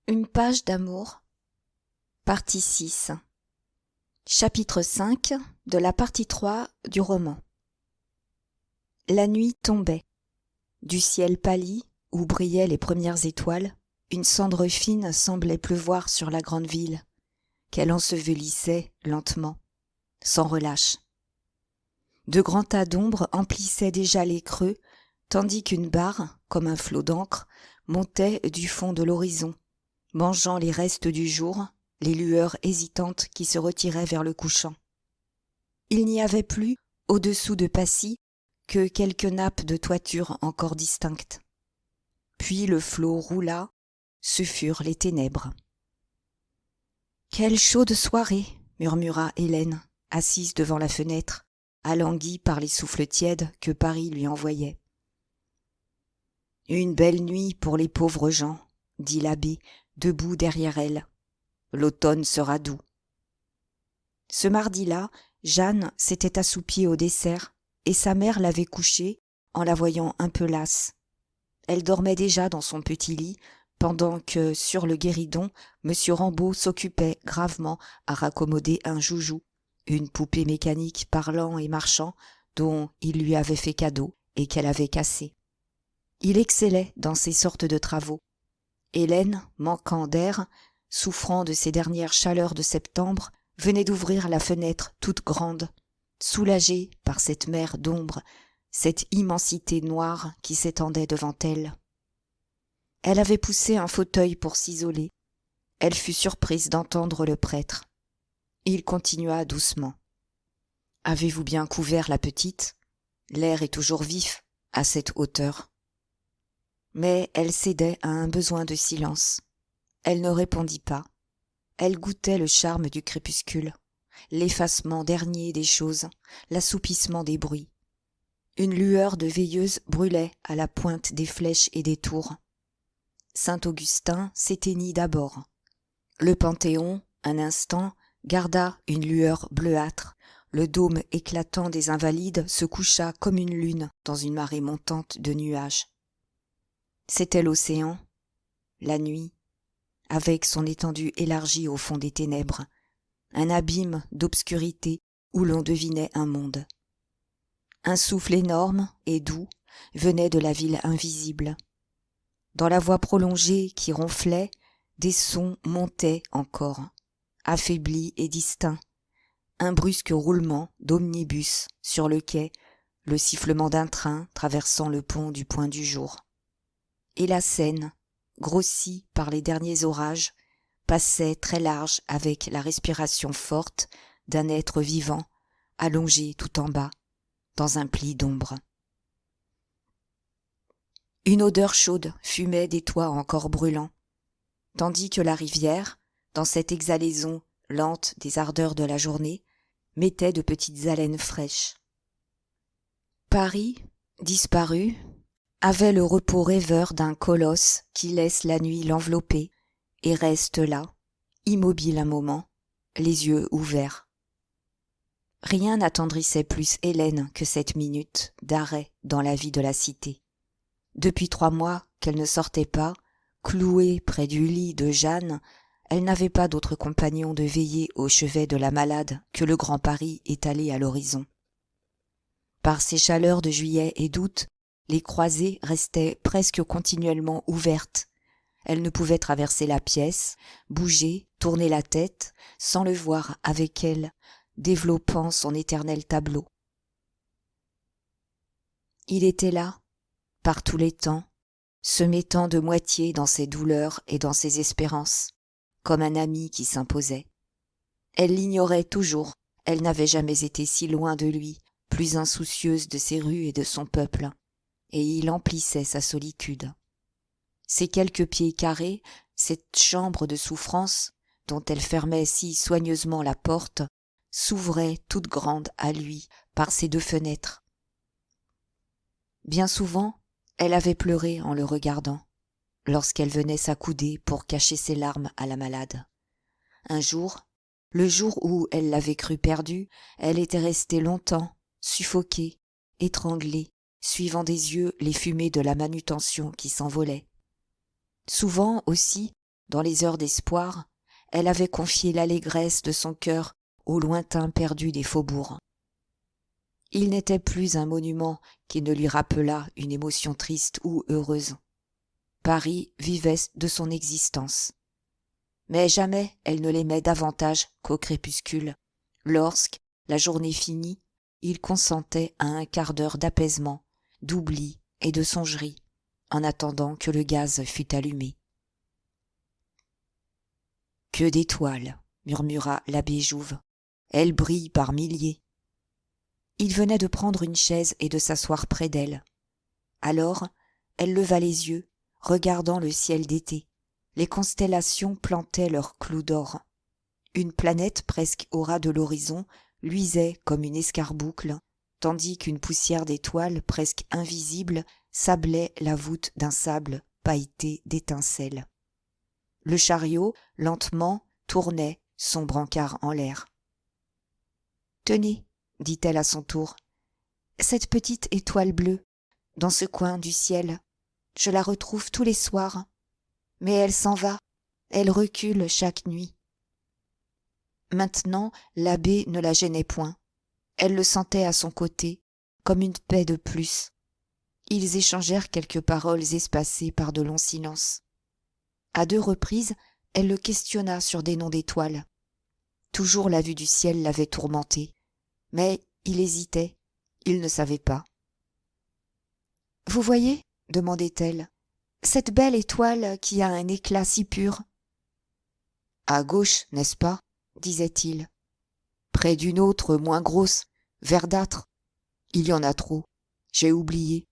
Une page d'amour, partie 6, chapitre 5 de la partie 3 du roman. La nuit tombait. Du ciel pâli, où brillaient les premières étoiles, une cendre fine semblait pleuvoir sur la grande ville, qu'elle ensevelissait lentement, sans relâche. De grands tas d'ombre emplissaient déjà les creux, tandis qu'une barre, comme un flot d'encre, montait du fond de l'horizon, mangeant les restes du jour, les lueurs hésitantes qui se retiraient vers le couchant. Il n'y avait plus, au-dessous de Passy, que quelques nappes de toiture encore distinctes. Puis le flot roula, ce furent les ténèbres. « Quelle chaude soirée !» murmura Hélène, assise devant la fenêtre, alanguie par les souffles tièdes que Paris lui envoyait. « Une belle nuit pour les pauvres gens, » dit l'abbé, debout derrière elle. « L'automne sera doux. » Ce mardi-là, Jeanne s'était assoupie au dessert, et sa mère l'avait couchée en la voyant un peu lasse. Elle dormait déjà dans son petit lit, pendant que, sur le guéridon, M. Rambaud s'occupait gravement à raccommoder un joujou, une poupée mécanique parlant et marchant, dont il lui avait fait cadeau et qu'elle avait cassé. Il excellait dans ces sortes de travaux. Hélène, manquant d'air, souffrant de ces dernières chaleurs de septembre, venait d'ouvrir la fenêtre toute grande, soulagée par cette mer d'ombre, cette immensité noire qui s'étendait devant elle. Elle avait poussé un fauteuil pour s'isoler. Elle fut surprise d'entendre le prêtre. Il continua doucement. « Avez-vous bien couvert la petite ? L'air est toujours vif, à cette hauteur. » Mais elle cédait à un besoin de silence. Elle ne répondit pas. Elle goûtait le charme du crépuscule, l'effacement dernier des choses, l'assoupissement des bruits. Une lueur de veilleuse brûlait à la pointe des flèches et des tours. Saint-Augustin s'éteignit d'abord. Le Panthéon, un instant, garda une lueur bleuâtre. Le dôme éclatant des Invalides se coucha comme une lune dans une marée montante de nuages. C'était l'océan, la nuit, avec son étendue élargie au fond des ténèbres, un abîme d'obscurité où l'on devinait un monde. Un souffle énorme et doux venait de la ville invisible. Dans la voix prolongée qui ronflait, des sons montaient encore, affaiblis et distincts. Un brusque roulement d'omnibus sur le quai, le sifflement d'un train traversant le pont du Point du Jour. Et la Seine, grossie par les derniers orages, passait très large avec la respiration forte d'un être vivant, allongé tout en bas, dans un pli d'ombre. Une odeur chaude fumait des toits encore brûlants, tandis que la rivière, dans cette exhalaison lente des ardeurs de la journée, mettait de petites haleines fraîches. Paris, disparu, avait le repos rêveur d'un colosse qui laisse la nuit l'envelopper et reste là, immobile un moment, les yeux ouverts. Rien n'attendrissait plus Hélène que cette minute d'arrêt dans la vie de la cité. Depuis 3 mois qu'elle ne sortait pas, clouée près du lit de Jeanne, elle n'avait pas d'autre compagnon de veiller au chevet de la malade que le grand Paris étalé à l'horizon. Par ces chaleurs de juillet et d'août, les croisées restaient presque continuellement ouvertes. Elle ne pouvait traverser la pièce, bouger, tourner la tête, sans le voir avec elle, développant son éternel tableau. Il était là, par tous les temps, se mettant de moitié dans ses douleurs et dans ses espérances, comme un ami qui s'imposait. Elle l'ignorait toujours, elle n'avait jamais été si loin de lui, plus insoucieuse de ses rues et de son peuple, et il emplissait sa solitude. Ces quelques pieds carrés, cette chambre de souffrance, dont elle fermait si soigneusement la porte, s'ouvrait toute grande à lui par ses 2 fenêtres. Bien souvent, elle avait pleuré en le regardant, lorsqu'elle venait s'accouder pour cacher ses larmes à la malade. Un jour, le jour où elle l'avait cru perdue, elle était restée longtemps, suffoquée, étranglée, suivant des yeux les fumées de la manutention qui s'envolaient. Souvent aussi, dans les heures d'espoir, elle avait confié l'allégresse de son cœur au lointain perdu des faubourgs. Il n'était plus un monument qui ne lui rappelât une émotion triste ou heureuse. Paris vivait de son existence. Mais jamais elle ne l'aimait davantage qu'au crépuscule, lorsque, la journée finie, il consentait à un quart d'heure d'apaisement, d'oubli et de songerie, en attendant que le gaz fût allumé. « Que d'étoiles !» murmura l'abbé Jouve. « Elles brillent par milliers. » Il venait de prendre une chaise et de s'asseoir près d'elle. Alors, elle leva les yeux, regardant le ciel d'été. Les constellations plantaient leurs clous d'or. Une planète presque au ras de l'horizon luisait comme une escarboucle, tandis qu'une poussière d'étoiles presque invisible sablait la voûte d'un sable pailleté d'étincelles. Le chariot, lentement, tournait, son brancard en l'air. « Tenez, dit-elle à son tour, cette petite étoile bleue, dans ce coin du ciel, je la retrouve tous les soirs. Mais elle s'en va, elle recule chaque nuit. » Maintenant, l'abbé ne la gênait point. Elle le sentait à son côté, comme une paix de plus. Ils échangèrent quelques paroles espacées par de longs silences. À 2 reprises, elle le questionna sur des noms d'étoiles. Toujours la vue du ciel l'avait tourmenté. Mais il hésitait, il ne savait pas. « Vous voyez, demandait-elle, cette belle étoile qui a un éclat si pur. »« À gauche, n'est-ce pas ?» disait-il. « Près d'une autre moins grosse, verdâtre. Il y en a trop, j'ai oublié. »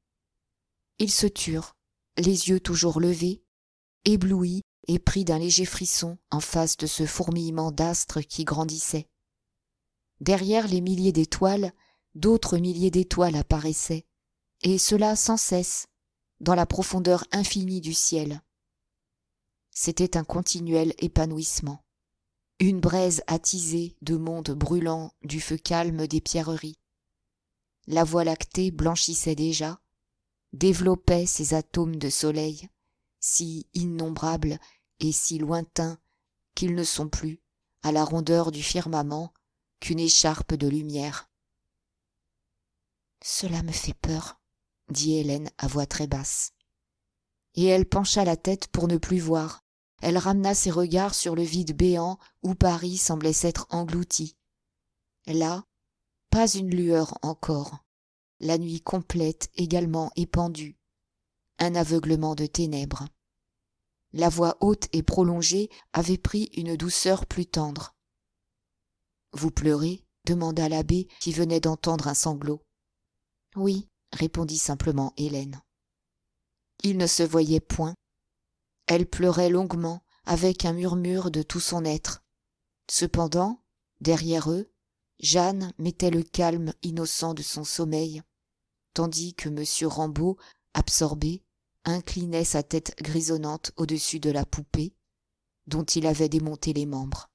Ils se turent, les yeux toujours levés, éblouis et pris d'un léger frisson en face de ce fourmillement d'astres qui grandissait. Derrière les milliers d'étoiles, d'autres milliers d'étoiles apparaissaient, et cela sans cesse, dans la profondeur infinie du ciel. C'était un continuel épanouissement, une braise attisée de mondes brûlants du feu calme des pierreries. La Voie lactée blanchissait déjà, développait ses atomes de soleil, si innombrables et si lointains qu'ils ne sont plus, à la rondeur du firmament, qu'une écharpe de lumière. « Cela me fait peur, » dit Hélène à voix très basse. Et elle pencha la tête pour ne plus voir. Elle ramena ses regards sur le vide béant où Paris semblait s'être englouti. Là, pas une lueur encore. La nuit complète également épandue. Un aveuglement de ténèbres. La voix haute et prolongée avait pris une douceur plus tendre. « Vous pleurez ?» demanda l'abbé qui venait d'entendre un sanglot. « Oui, » répondit simplement Hélène. Il ne se voyait point. Elle pleurait longuement, avec un murmure de tout son être. Cependant, derrière eux, Jeanne mettait le calme innocent de son sommeil, tandis que M. Rambaud, absorbé, inclinait sa tête grisonnante au-dessus de la poupée, dont il avait démonté les membres.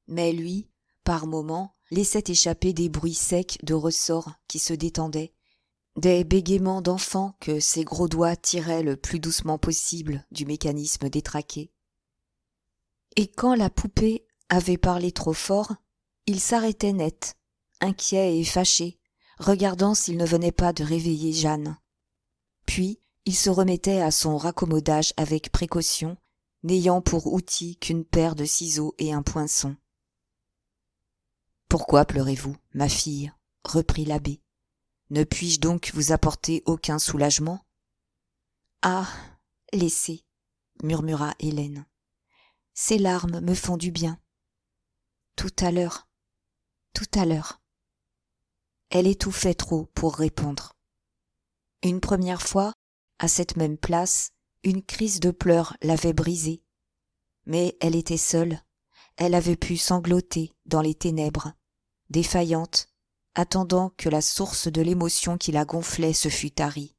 Mais lui, par moments, laissait échapper des bruits secs de ressorts qui se détendaient, des bégaiements d'enfants que ses gros doigts tiraient le plus doucement possible du mécanisme détraqué. Et quand la poupée avait parlé trop fort, il s'arrêtait net, inquiet et fâché, regardant s'il ne venait pas de réveiller Jeanne. Puis il se remettait à son raccommodage avec précaution, n'ayant pour outil qu'une paire de ciseaux et un poinçon. « Pourquoi pleurez-vous, ma fille ?» reprit l'abbé. « Ne puis-je donc vous apporter aucun soulagement ?»« Ah, laissez, » murmura Hélène. « Ces larmes me font du bien. Tout à l'heure, tout à l'heure. » Elle étouffait trop pour répondre. Une première fois, à cette même place, une crise de pleurs l'avait brisée. Mais elle était seule, elle avait pu sangloter dans les ténèbres, défaillante, attendant que la source de l'émotion qui la gonflait se fût tarie.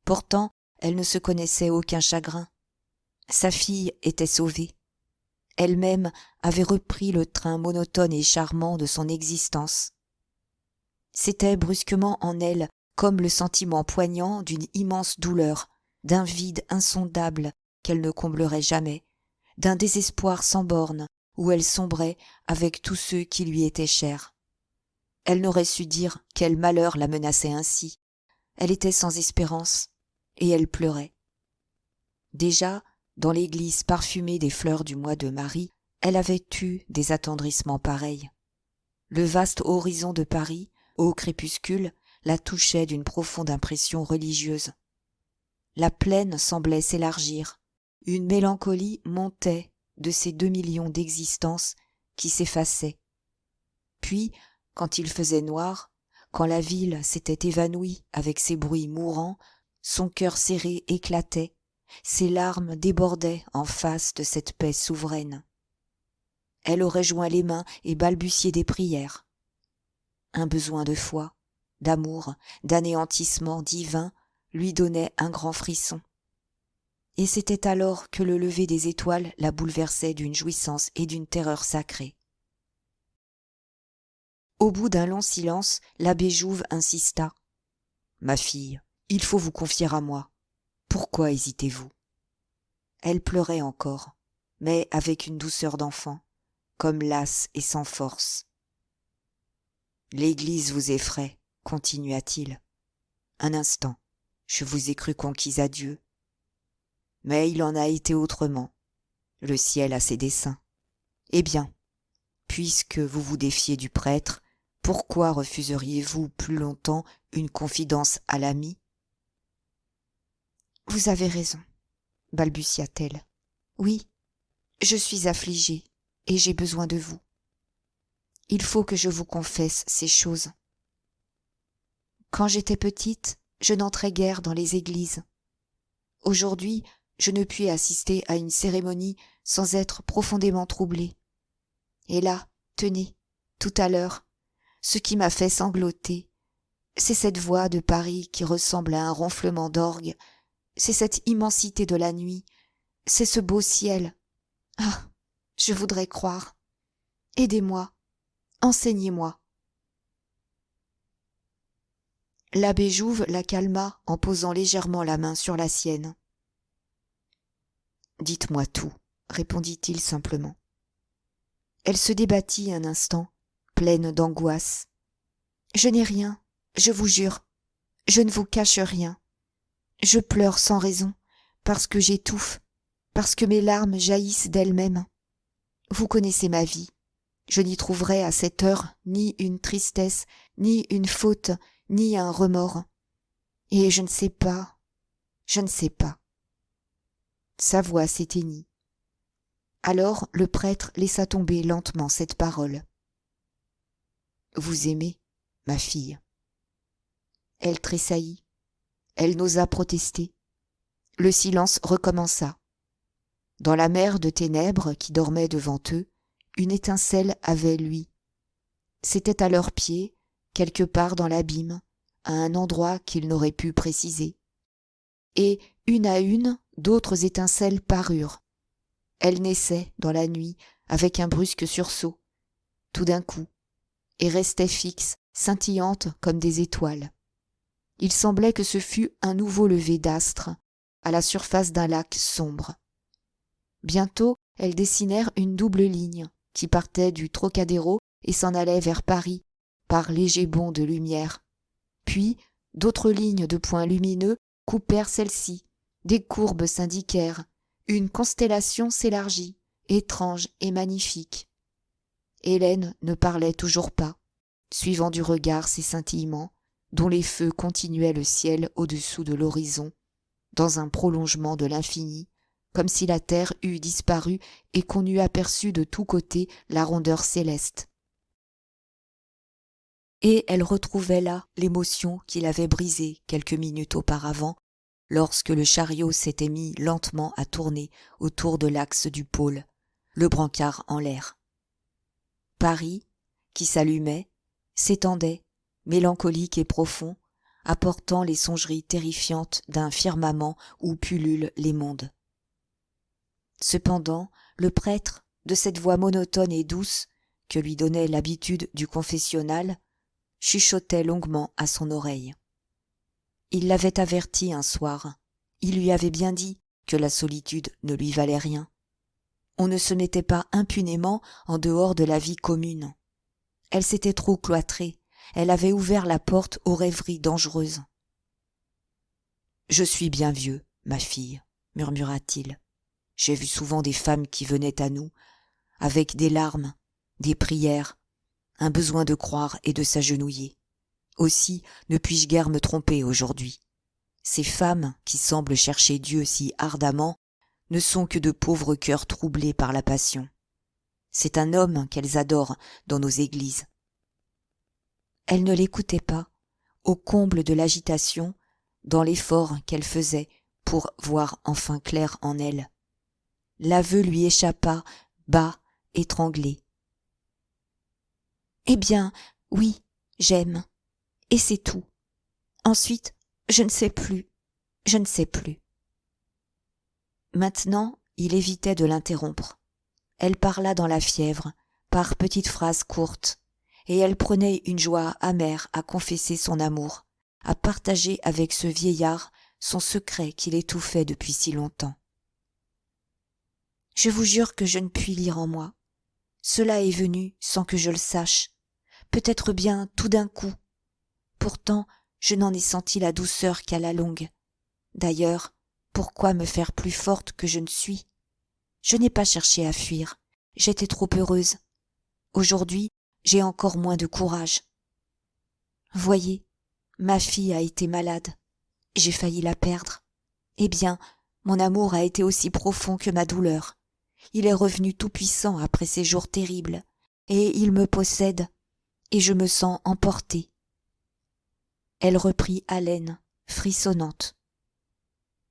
Pourtant, elle ne se connaissait aucun chagrin. Sa fille était sauvée. Elle-même avait repris le train monotone et charmant de son existence. C'était brusquement en elle comme le sentiment poignant d'une immense douleur, d'un vide insondable qu'elle ne comblerait jamais, d'un désespoir sans bornes où elle sombrait avec tous ceux qui lui étaient chers. Elle n'aurait su dire quel malheur la menaçait ainsi. Elle était sans espérance, et elle pleurait. Déjà, dans l'église parfumée des fleurs du mois de Marie, elle avait eu des attendrissements pareils. Le vaste horizon de Paris, au crépuscule, la touchait d'une profonde impression religieuse. La plaine semblait s'élargir, une mélancolie montait de ces 2 millions d'existences qui s'effaçaient. Puis, quand il faisait noir, quand la ville s'était évanouie avec ses bruits mourants, son cœur serré éclatait, ses larmes débordaient en face de cette paix souveraine. Elle aurait joint les mains et balbutié des prières. Un besoin de foi, d'amour, d'anéantissement divin lui donnait un grand frisson. Et c'était alors que le lever des étoiles la bouleversait d'une jouissance et d'une terreur sacrée. Au bout d'un long silence, l'abbé Jouve insista. « Ma fille, il faut vous confier à moi. Pourquoi hésitez-vous » Elle pleurait encore, mais avec une douceur d'enfant, comme lasse et sans force. « L'Église vous effraie, continua-t-il. Un instant, je vous ai cru conquise à Dieu. Mais il en a été autrement. Le ciel a ses desseins. Eh bien, puisque vous vous défiez du prêtre, pourquoi refuseriez-vous plus longtemps une confidence à l'ami ? » « Vous avez raison, balbutia-t-elle. Oui, je suis affligée et j'ai besoin de vous. Il faut que je vous confesse ces choses. Quand j'étais petite, je n'entrais guère dans les églises. Aujourd'hui, je ne puis assister à une cérémonie sans être profondément troublée. Et là, tenez, tout à l'heure, ce qui m'a fait sangloter, c'est cette voix de Paris qui ressemble à un ronflement d'orgue, c'est cette immensité de la nuit, c'est ce beau ciel. Ah, je voudrais croire. Aidez-moi, enseignez-moi. L'abbé Jouve la calma en posant légèrement la main sur la sienne. « Dites-moi tout, » répondit-il simplement. Elle se débattit un instant, pleine d'angoisse. « Je n'ai rien, je vous jure, je ne vous cache rien. Je pleure sans raison, parce que j'étouffe, parce que mes larmes jaillissent d'elles-mêmes. Vous connaissez ma vie. Je n'y trouverai à cette heure ni une tristesse, ni une faute, ni un remords. Et je ne sais pas, je ne sais pas. » Sa voix s'éteignit. Alors le prêtre laissa tomber lentement cette parole. « Vous aimez, ma fille ?» Elle tressaillit. Elle n'osa protester. Le silence recommença. Dans la mer de ténèbres qui dormait devant eux, une étincelle avait lui. C'était à leurs pieds, quelque part dans l'abîme, à un endroit qu'ils n'auraient pu préciser. Et, une à une, d'autres étincelles parurent. Elles naissaient, dans la nuit, avec un brusque sursaut, tout d'un coup, et restaient fixes, scintillantes comme des étoiles. Il semblait que ce fût un nouveau lever d'astres, à la surface d'un lac sombre. Bientôt, elles dessinèrent une double ligne, qui partait du Trocadéro et s'en allait vers Paris, par légers bonds de lumière. Puis, d'autres lignes de points lumineux coupèrent celle-ci, des courbes s'indiquèrent, une constellation s'élargit, étrange et magnifique. Hélène ne parlait toujours pas, suivant du regard ces scintillements, dont les feux continuaient le ciel au-dessous de l'horizon, dans un prolongement de l'infini, comme si la terre eût disparu et qu'on eût aperçu de tous côtés la rondeur céleste. Et elle retrouvait là l'émotion qui l'avait brisée quelques minutes auparavant, lorsque le chariot s'était mis lentement à tourner autour de l'axe du pôle, le brancard en l'air. Paris, qui s'allumait, s'étendait, mélancolique et profond, apportant les songeries terrifiantes d'un firmament où pullulent les mondes. Cependant, le prêtre, de cette voix monotone et douce que lui donnait l'habitude du confessionnal, chuchotait longuement à son oreille. Il l'avait avertie un soir, Il lui avait bien dit que la solitude ne lui valait rien. On ne se mettait pas impunément en dehors de la vie commune. Elle s'était trop cloîtrée, elle avait ouvert la porte aux rêveries dangereuses. « Je suis bien vieux, ma fille, » murmura-t-il. « J'ai vu souvent des femmes qui venaient à nous, avec des larmes, des prières, un besoin de croire et de s'agenouiller. Aussi ne puis-je guère me tromper aujourd'hui. Ces femmes qui semblent chercher Dieu si ardemment ne sont que de pauvres cœurs troublés par la passion. C'est un homme qu'elles adorent dans nos églises. » Elle ne l'écoutait pas, au comble de l'agitation, dans l'effort qu'elle faisait pour voir enfin clair en elle. L'aveu lui échappa, bas, étranglé. « Eh bien, oui, j'aime, et c'est tout. Ensuite, je ne sais plus, je ne sais plus. » Maintenant, il évitait de l'interrompre. Elle parla dans la fièvre, par petites phrases courtes, et elle prenait une joie amère à confesser son amour, à partager avec ce vieillard son secret qui l'étouffait depuis si longtemps. « Je vous jure que je ne puis lire en moi. Cela est venu sans que je le sache, peut-être bien tout d'un coup. Pourtant, je n'en ai senti la douceur qu'à la longue. D'ailleurs, pourquoi me faire plus forte que je ne suis? Je n'ai pas cherché à fuir, j'étais trop heureuse. Aujourd'hui, j'ai encore moins de courage. Voyez, ma fille a été malade, j'ai failli la perdre. Eh bien, mon amour a été aussi profond que ma douleur. Il est revenu tout-puissant après ces jours terribles, et il me possède, et je me sens emportée. » Elle reprit haleine, frissonnante.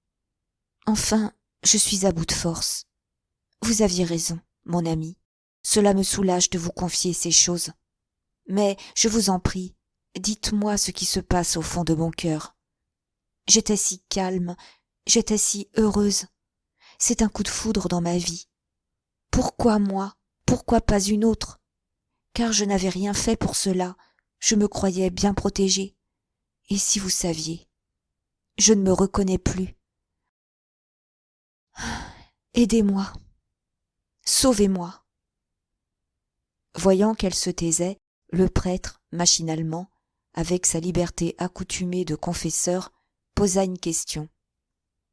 « Enfin, je suis à bout de force. Vous aviez raison, mon ami. Cela me soulage de vous confier ces choses. Mais, je vous en prie, dites-moi ce qui se passe au fond de mon cœur. J'étais si calme, j'étais si heureuse. C'est un coup de foudre dans ma vie. Pourquoi moi? Pourquoi pas une autre? Car je n'avais rien fait pour cela, je me croyais bien protégée. Et si vous saviez, je ne me reconnais plus. Aidez-moi. Sauvez-moi. » Voyant qu'elle se taisait, le prêtre, machinalement, avec sa liberté accoutumée de confesseur, posa une question.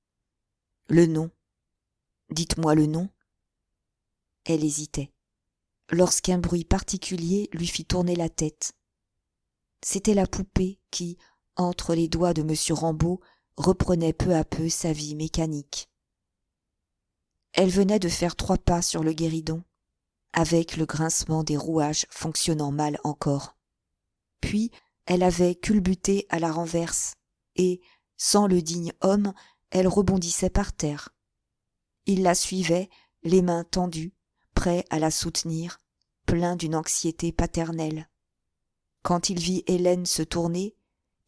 « Le nom. Dites-moi le nom. » Elle hésitait, lorsqu'un bruit particulier lui fit tourner la tête. C'était la poupée qui, entre les doigts de M. Rambaud, reprenait peu à peu sa vie mécanique. Elle venait de faire 3 pas sur le guéridon, avec le grincement des rouages fonctionnant mal encore. Puis, elle avait culbuté à la renverse, et, sans le digne homme, elle rebondissait par terre. Il la suivait, les mains tendues, prêt à la soutenir, plein d'une anxiété paternelle. Quand il vit Hélène se tourner,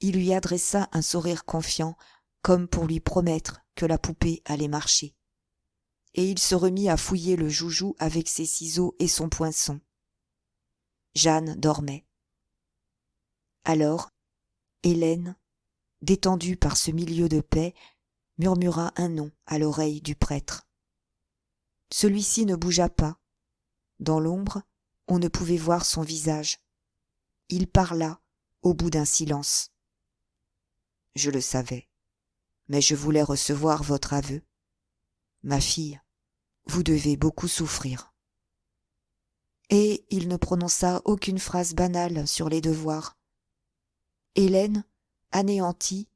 il lui adressa un sourire confiant, comme pour lui promettre que la poupée allait marcher. Et il se remit à fouiller le joujou avec ses ciseaux et son poinçon. Jeanne dormait. Alors, Hélène, détendue par ce milieu de paix, murmura un nom à l'oreille du prêtre. Celui-ci ne bougea pas. Dans l'ombre, on ne pouvait voir son visage. Il parla au bout d'un silence. « Je le savais, mais je voulais recevoir votre aveu. Ma fille, vous devez beaucoup souffrir. » Et il ne prononça aucune phrase banale sur les devoirs. Hélène, anéantie,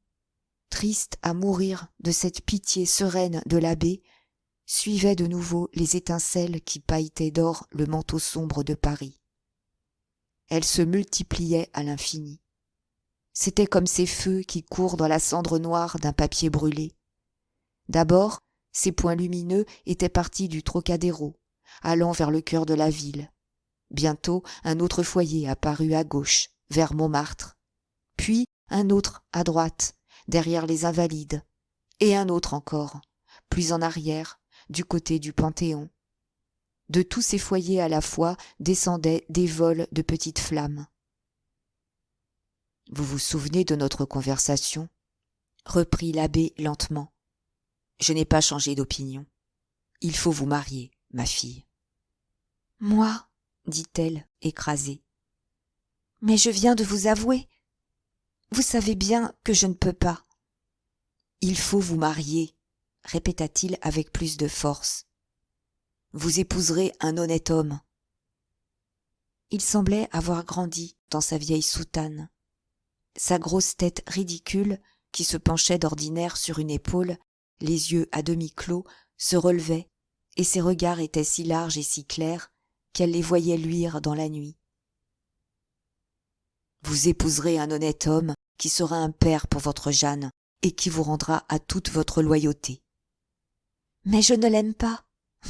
triste à mourir de cette pitié sereine de l'abbé, suivait de nouveau les étincelles qui pailletaient d'or le manteau sombre de Paris. Elles se multipliaient à l'infini. C'était comme ces feux qui courent dans la cendre noire d'un papier brûlé. D'abord, ces points lumineux étaient partis du Trocadéro, allant vers le cœur de la ville. Bientôt, un autre foyer apparut à gauche, vers Montmartre. Puis, un autre à droite, derrière les Invalides. Et un autre encore, plus en arrière, du côté du Panthéon. De tous ces foyers à la fois descendaient des vols de petites flammes. « Vous vous souvenez de notre conversation ?» reprit l'abbé lentement. Je n'ai pas changé d'opinion. Il faut vous marier, ma fille. » « Moi, dit-elle, écrasée. Mais je viens de vous avouer. Vous savez bien que je ne peux pas. »« Il faut vous marier, » répéta-t-il avec plus de force. « Vous épouserez un honnête homme. » Il semblait avoir grandi dans sa vieille soutane. Sa grosse tête ridicule, qui se penchait d'ordinaire sur une épaule, les yeux à demi clos, se relevait, et ses regards étaient si larges et si clairs qu'elle les voyait luire dans la nuit. « Vous épouserez un honnête homme qui sera un père pour votre Jeanne et qui vous rendra à toute votre loyauté. »« Mais je ne l'aime pas.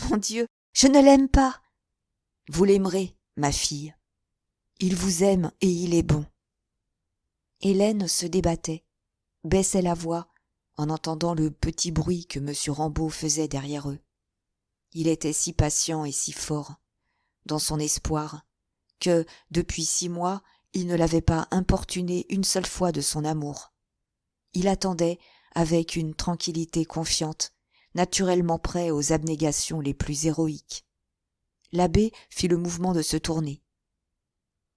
Mon Dieu, je ne l'aime pas. » »« Vous l'aimerez, ma fille. Il vous aime et il est bon. » Hélène se débattait, baissait la voix en entendant le petit bruit que M. Rambaud faisait derrière eux. Il était si patient et si fort dans son espoir que, depuis 6 mois, il ne l'avait pas importuné une seule fois de son amour. Il attendait avec une tranquillité confiante, naturellement prêt aux abnégations les plus héroïques. L'abbé fit le mouvement de se tourner.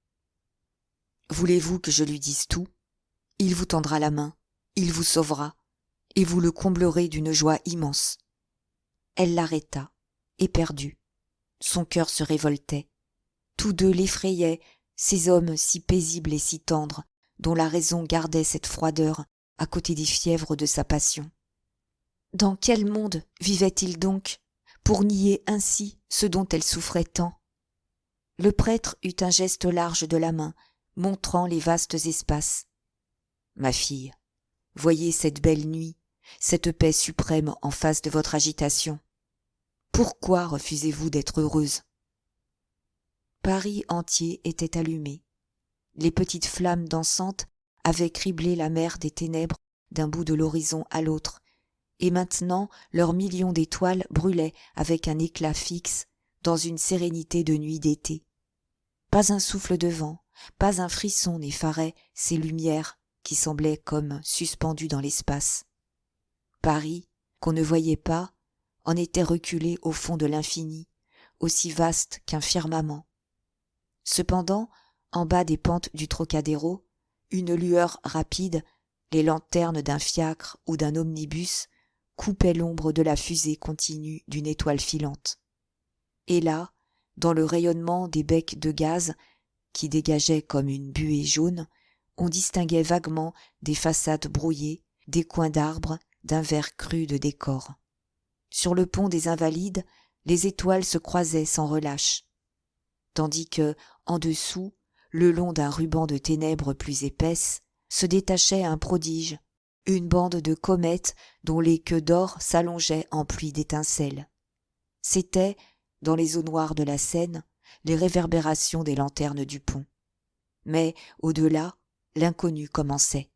« Voulez-vous que je lui dise tout ? Il vous tendra la main, il vous sauvera, et vous le comblerez d'une joie immense. » Elle l'arrêta, éperdue. Son cœur se révoltait. Tous deux l'effrayaient, ces hommes si paisibles et si tendres, dont la raison gardait cette froideur à côté des fièvres de sa passion. Dans quel monde vivait-il donc, pour nier ainsi ce dont elle souffrait tant ? Le prêtre eut un geste large de la main, montrant les vastes espaces. « Ma fille, voyez cette belle nuit, cette paix suprême en face de votre agitation. Pourquoi refusez-vous d'être heureuse ? » Paris entier était allumé. Les petites flammes dansantes avaient criblé la mer des ténèbres d'un bout de l'horizon à l'autre, et maintenant leurs millions d'étoiles brûlaient avec un éclat fixe dans une sérénité de nuit d'été. Pas un souffle de vent, pas un frisson n'effarait ces lumières qui semblaient comme suspendues dans l'espace. Paris, qu'on ne voyait pas, en était reculé au fond de l'infini, aussi vaste qu'un firmament. Cependant, en bas des pentes du Trocadéro, une lueur rapide, les lanternes d'un fiacre ou d'un omnibus, coupait l'ombre de la fusée continue d'une étoile filante. Et là, dans le rayonnement des becs de gaz, qui dégageaient comme une buée jaune, on distinguait vaguement des façades brouillées, des coins d'arbres, d'un vert cru de décor. Sur le pont des Invalides, les étoiles se croisaient sans relâche, tandis que, en dessous, le long d'un ruban de ténèbres plus épaisses, se détachait un prodige, une bande de comètes dont les queues d'or s'allongeaient en pluie d'étincelles. C'étaient, dans les eaux noires de la Seine, les réverbérations des lanternes du pont. Mais, au-delà, l'inconnu commençait.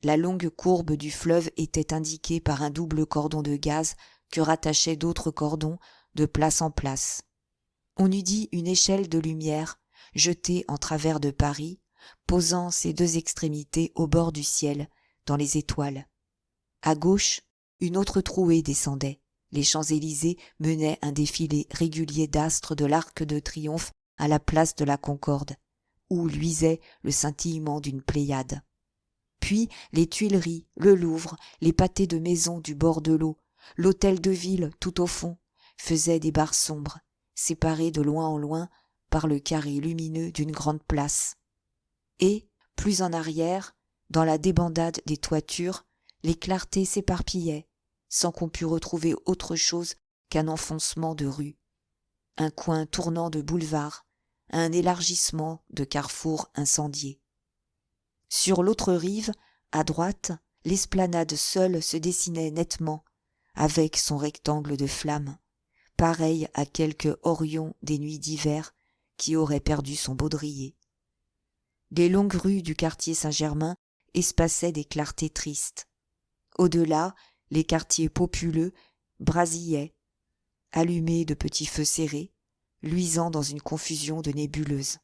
La longue courbe du fleuve était indiquée par un double cordon de gaz que rattachaient d'autres cordons de place en place. On eût dit une échelle de lumière jetée en travers de Paris, posant ses deux extrémités au bord du ciel, dans les étoiles. À gauche, une autre trouée descendait. Les Champs-Élysées menaient un défilé régulier d'astres de l'Arc de Triomphe à la place de la Concorde, où luisait le scintillement d'une Pléiade. Puis les Tuileries, le Louvre, les pâtés de maisons du bord de l'eau, l'hôtel de ville tout au fond, faisaient des barres sombres, séparées de loin en loin par le carré lumineux d'une grande place. Et, plus en arrière, dans la débandade des toitures, les clartés s'éparpillaient, sans qu'on pût retrouver autre chose qu'un enfoncement de rue, un coin tournant de boulevard, un élargissement de carrefour incendié. Sur l'autre rive, à droite, l'esplanade seule se dessinait nettement, avec son rectangle de flammes, pareil à quelque Orion des nuits d'hiver qui aurait perdu son baudrier. Les longues rues du quartier Saint-Germain espaçaient des clartés tristes. Au-delà, les quartiers populeux brasillaient, allumés de petits feux serrés, luisant dans une confusion de nébuleuses.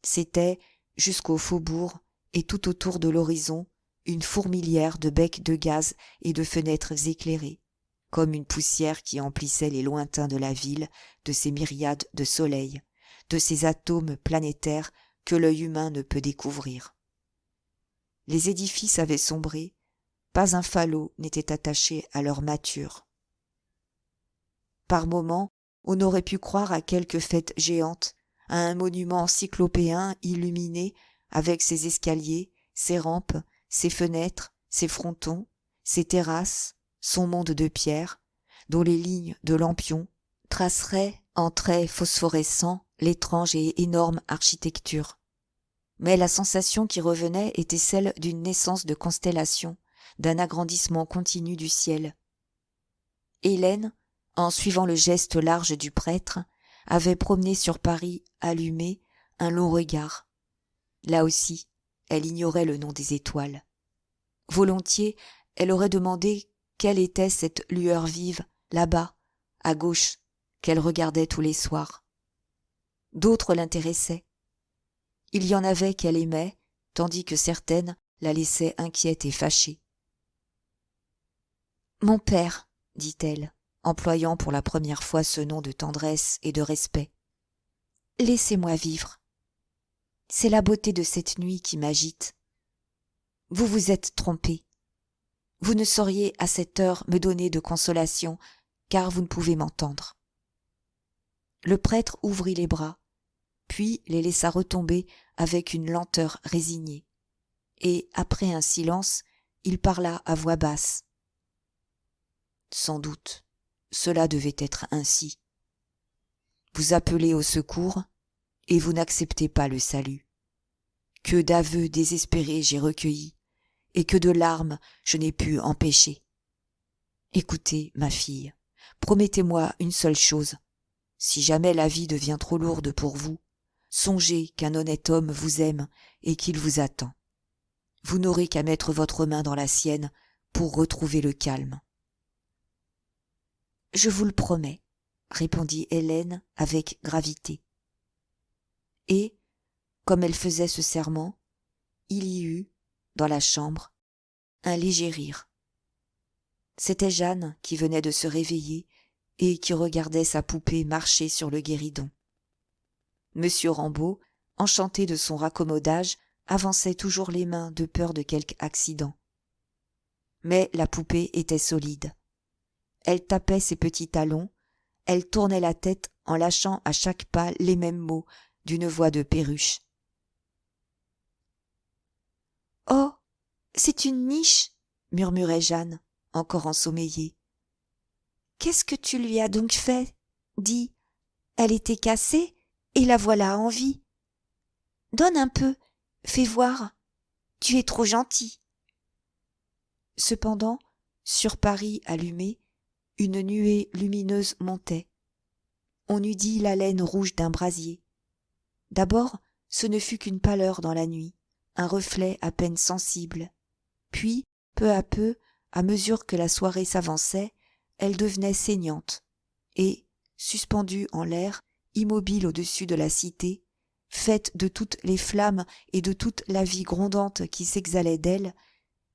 C'était, jusqu'au faubourg et tout autour de l'horizon, une fourmilière de becs de gaz et de fenêtres éclairées, comme une poussière qui emplissait les lointains de la ville de ces myriades de soleils, de ces atomes planétaires que l'œil humain ne peut découvrir. Les édifices avaient sombré, pas un falot n'était attaché à leur mâture. Par moments, on aurait pu croire à quelque fête géante, à un monument cyclopéen illuminé avec ses escaliers, ses rampes, ses fenêtres, ses frontons, ses terrasses, son monde de pierre, dont les lignes de lampions traceraient en traits phosphorescents l'étrange et énorme architecture. Mais la sensation qui revenait était celle d'une naissance de constellation, d'un agrandissement continu du ciel. Hélène, en suivant le geste large du prêtre, avait promené sur Paris allumé un long regard. Là aussi, elle ignorait le nom des étoiles. Volontiers, elle aurait demandé quelle était cette lueur vive, là-bas, à gauche, qu'elle regardait tous les soirs. D'autres l'intéressaient. Il y en avait qu'elle aimait, tandis que certaines la laissaient inquiète et fâchée. « Mon père, dit-elle, employant pour la première fois ce nom de tendresse et de respect. Laissez-moi vivre. C'est la beauté de cette nuit qui m'agite. Vous vous êtes trompé. Vous ne sauriez à cette heure me donner de consolation, car vous ne pouvez m'entendre. » Le prêtre ouvrit les bras, puis les laissa retomber avec une lenteur résignée. Et, après un silence, il parla à voix basse. Sans doute, cela devait être ainsi. Vous appelez au secours, et vous n'acceptez pas le salut. Que d'aveux désespérés j'ai recueillis, et que de larmes je n'ai pu empêcher. Écoutez, ma fille, promettez-moi une seule chose. Si jamais la vie devient trop lourde pour vous, songez qu'un honnête homme vous aime et qu'il vous attend. Vous n'aurez qu'à mettre votre main dans la sienne pour retrouver le calme. « Je vous le promets, » répondit Hélène avec gravité. Et, comme elle faisait ce serment, il y eut, dans la chambre, un léger rire. C'était Jeanne qui venait de se réveiller et qui regardait sa poupée marcher sur le guéridon. Monsieur Rambaud, enchanté de son raccommodage, avançait toujours les mains de peur de quelque accident. Mais la poupée était solide. Elle tapait ses petits talons, elle tournait la tête en lâchant à chaque pas les mêmes mots d'une voix de perruche. « Oh, c'est une niche !» murmurait Jeanne, encore ensommeillée. « Qu'est-ce que tu lui as donc fait ? Dis, elle était cassée et la voilà en vie. Donne un peu, fais voir, tu es trop gentil. » Cependant, sur Paris allumé, une nuée lumineuse montait. On eût dit l'haleine rouge d'un brasier. D'abord, ce ne fut qu'une pâleur dans la nuit, un reflet à peine sensible. Puis, peu à peu, à mesure que la soirée s'avançait, elle devenait saignante, et, suspendue en l'air, immobile au-dessus de la cité, faite de toutes les flammes et de toute la vie grondante qui s'exhalait d'elle,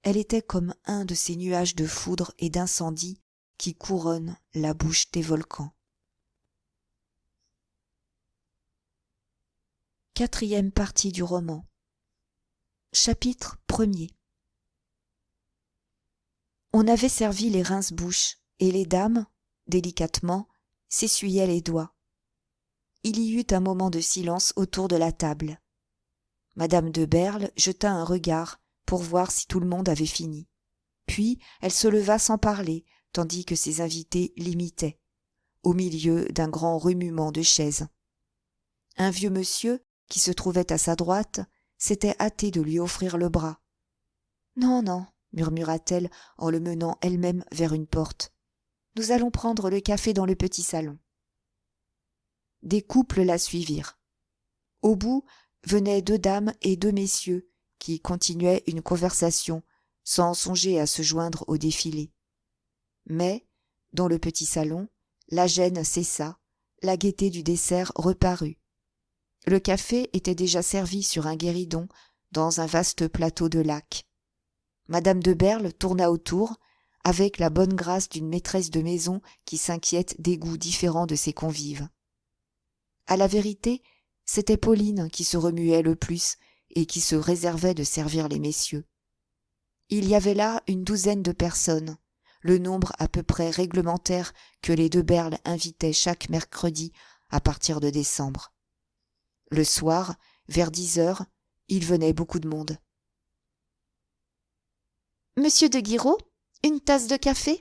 elle était comme un de ces nuages de foudre et d'incendie qui couronnent la bouche des volcans. Quatrième partie du roman. Chapitre 1er. On avait servi les rince-bouches, et les dames, délicatement, s'essuyaient les doigts. Il y eut un moment de silence autour de la table. Madame de Berle jeta un regard pour voir si tout le monde avait fini. Puis elle se leva sans parler, tandis que ses invités l'imitaient, au milieu d'un grand remuement de chaises. Un vieux monsieur, qui se trouvait à sa droite, s'était hâté de lui offrir le bras. « Non, non, » murmura-t-elle en le menant elle-même vers une porte. « Nous allons prendre le café dans le petit salon. » Des couples la suivirent. Au bout venaient 2 dames et 2 messieurs qui continuaient une conversation sans songer à se joindre au défilé. Mais, dans le petit salon, la gêne cessa, la gaieté du dessert reparut. Le café était déjà servi sur un guéridon dans un vaste plateau de laque. Madame de Berle tourna autour, avec la bonne grâce d'une maîtresse de maison qui s'inquiète des goûts différents de ses convives. À la vérité, c'était Pauline qui se remuait le plus et qui se réservait de servir les messieurs. Il y avait là une douzaine de personnes, le nombre à peu près réglementaire que les de Berle invitaient chaque mercredi à partir de décembre. Le soir, vers 10 heures, il venait beaucoup de monde. « Monsieur de Guiraud, une tasse de café ?»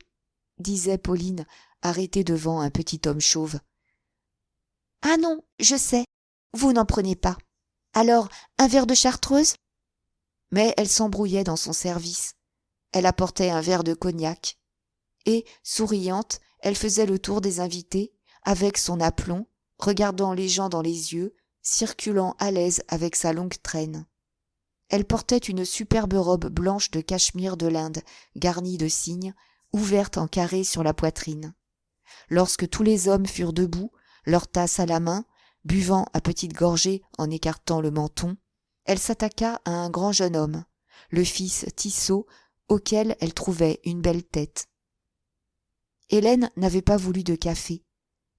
disait Pauline, arrêtée devant un petit homme chauve. « Ah non, je sais, vous n'en prenez pas. Alors, un verre de chartreuse ?» Mais elle s'embrouillait dans son service. Elle apportait un verre de cognac. Et, souriante, elle faisait le tour des invités, avec son aplomb, regardant les gens dans les yeux, circulant à l'aise avec sa longue traîne. Elle portait une superbe robe blanche de cachemire de l'Inde, garnie de cygnes, ouverte en carré sur la poitrine. Lorsque tous les hommes furent debout, leur tasse à la main, buvant à petites gorgées en écartant le menton, elle s'attaqua à un grand jeune homme, le fils Tissot, auquel elle trouvait une belle tête. Hélène n'avait pas voulu de café.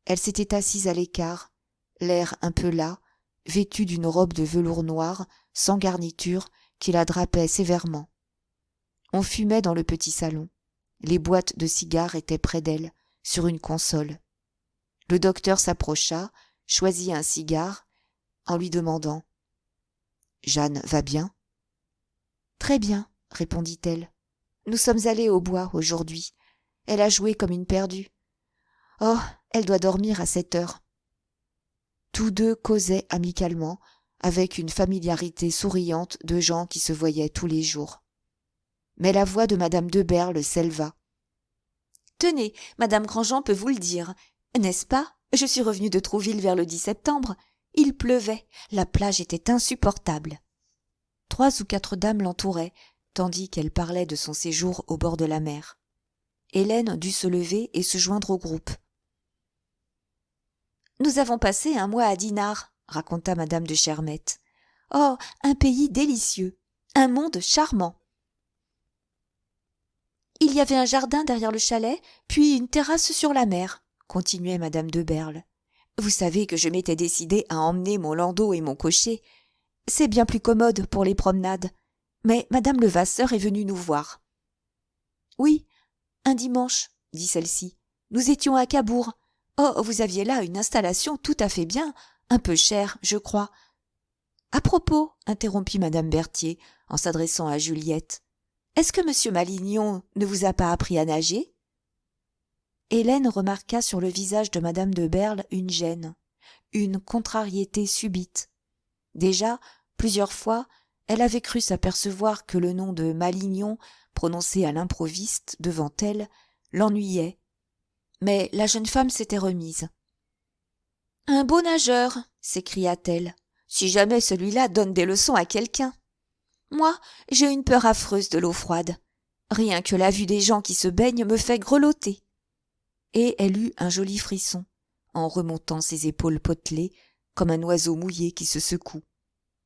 Elle s'était assise à l'écart, l'air un peu las, vêtue d'une robe de velours noir, sans garniture, qui la drapait sévèrement. On fumait dans le petit salon. Les boîtes de cigares étaient près d'elle, sur une console. Le docteur s'approcha, choisit un cigare, en lui demandant « Jeanne va bien ?»« Très bien, » répondit-elle. « Nous sommes allés au bois aujourd'hui. Elle a joué comme une perdue. Oh, elle doit dormir à 7 heures. » Tous deux causaient amicalement, avec une familiarité souriante de gens qui se voyaient tous les jours. Mais la voix de madame de Berle s'éleva. « Tenez, madame Grandjean peut vous le dire, n'est-ce pas? Je suis revenue de Trouville vers le 10 septembre. Il pleuvait, la plage était insupportable. » 3 ou 4 dames l'entouraient, tandis qu'elle parlait de son séjour au bord de la mer. Hélène dut se lever et se joindre au groupe. « Nous avons passé un mois à Dinard, » raconta madame de Chermette. « Oh, un pays délicieux, un monde charmant. Il y avait un jardin derrière le chalet, puis une terrasse sur la mer, » continuait madame de Berle. « Vous savez que je m'étais décidée à emmener mon landau et mon cocher. C'est bien plus commode pour les promenades. Mais madame Levasseur est venue nous voir. »« Oui, un dimanche, » dit celle-ci. « Nous étions à Cabourg. Oh, vous aviez là une installation tout à fait bien, un peu chère, je crois. »« À propos, » interrompit madame Berthier, en s'adressant à Juliette, « est-ce que monsieur Malignon ne vous a pas appris à nager ?» Hélène remarqua sur le visage de madame de Berle une gêne, une contrariété subite. Déjà, plusieurs fois, elle avait cru s'apercevoir que le nom de Malignon, prononcé à l'improviste devant elle, l'ennuyait. Mais la jeune femme s'était remise. « Un beau nageur !» s'écria-t-elle. « Si jamais celui-là donne des leçons à quelqu'un. Moi, j'ai une peur affreuse de l'eau froide. Rien que la vue des gens qui se baignent me fait grelotter. » Et elle eut un joli frisson, en remontant ses épaules potelées, comme un oiseau mouillé qui se secoue.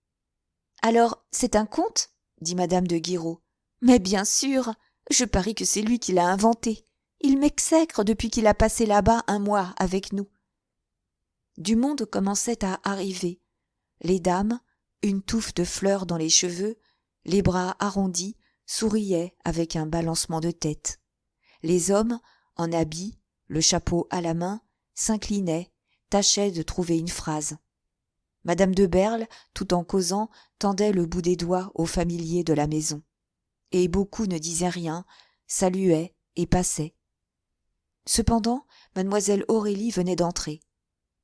« Alors, c'est un conte ?» dit madame de Guiraud. « Mais bien sûr, je parie que c'est lui qui l'a inventé. Il m'exècre depuis qu'il a passé là-bas un mois avec nous. » Du monde commençait à arriver. Les dames, une touffe de fleurs dans les cheveux, les bras arrondis, souriaient avec un balancement de tête. Les hommes, en habit, le chapeau à la main, s'inclinaient, tâchaient de trouver une phrase. Madame de Berle, tout en causant, tendait le bout des doigts aux familiers de la maison. Et beaucoup ne disaient rien, saluaient et passaient. Cependant, mademoiselle Aurélie venait d'entrer.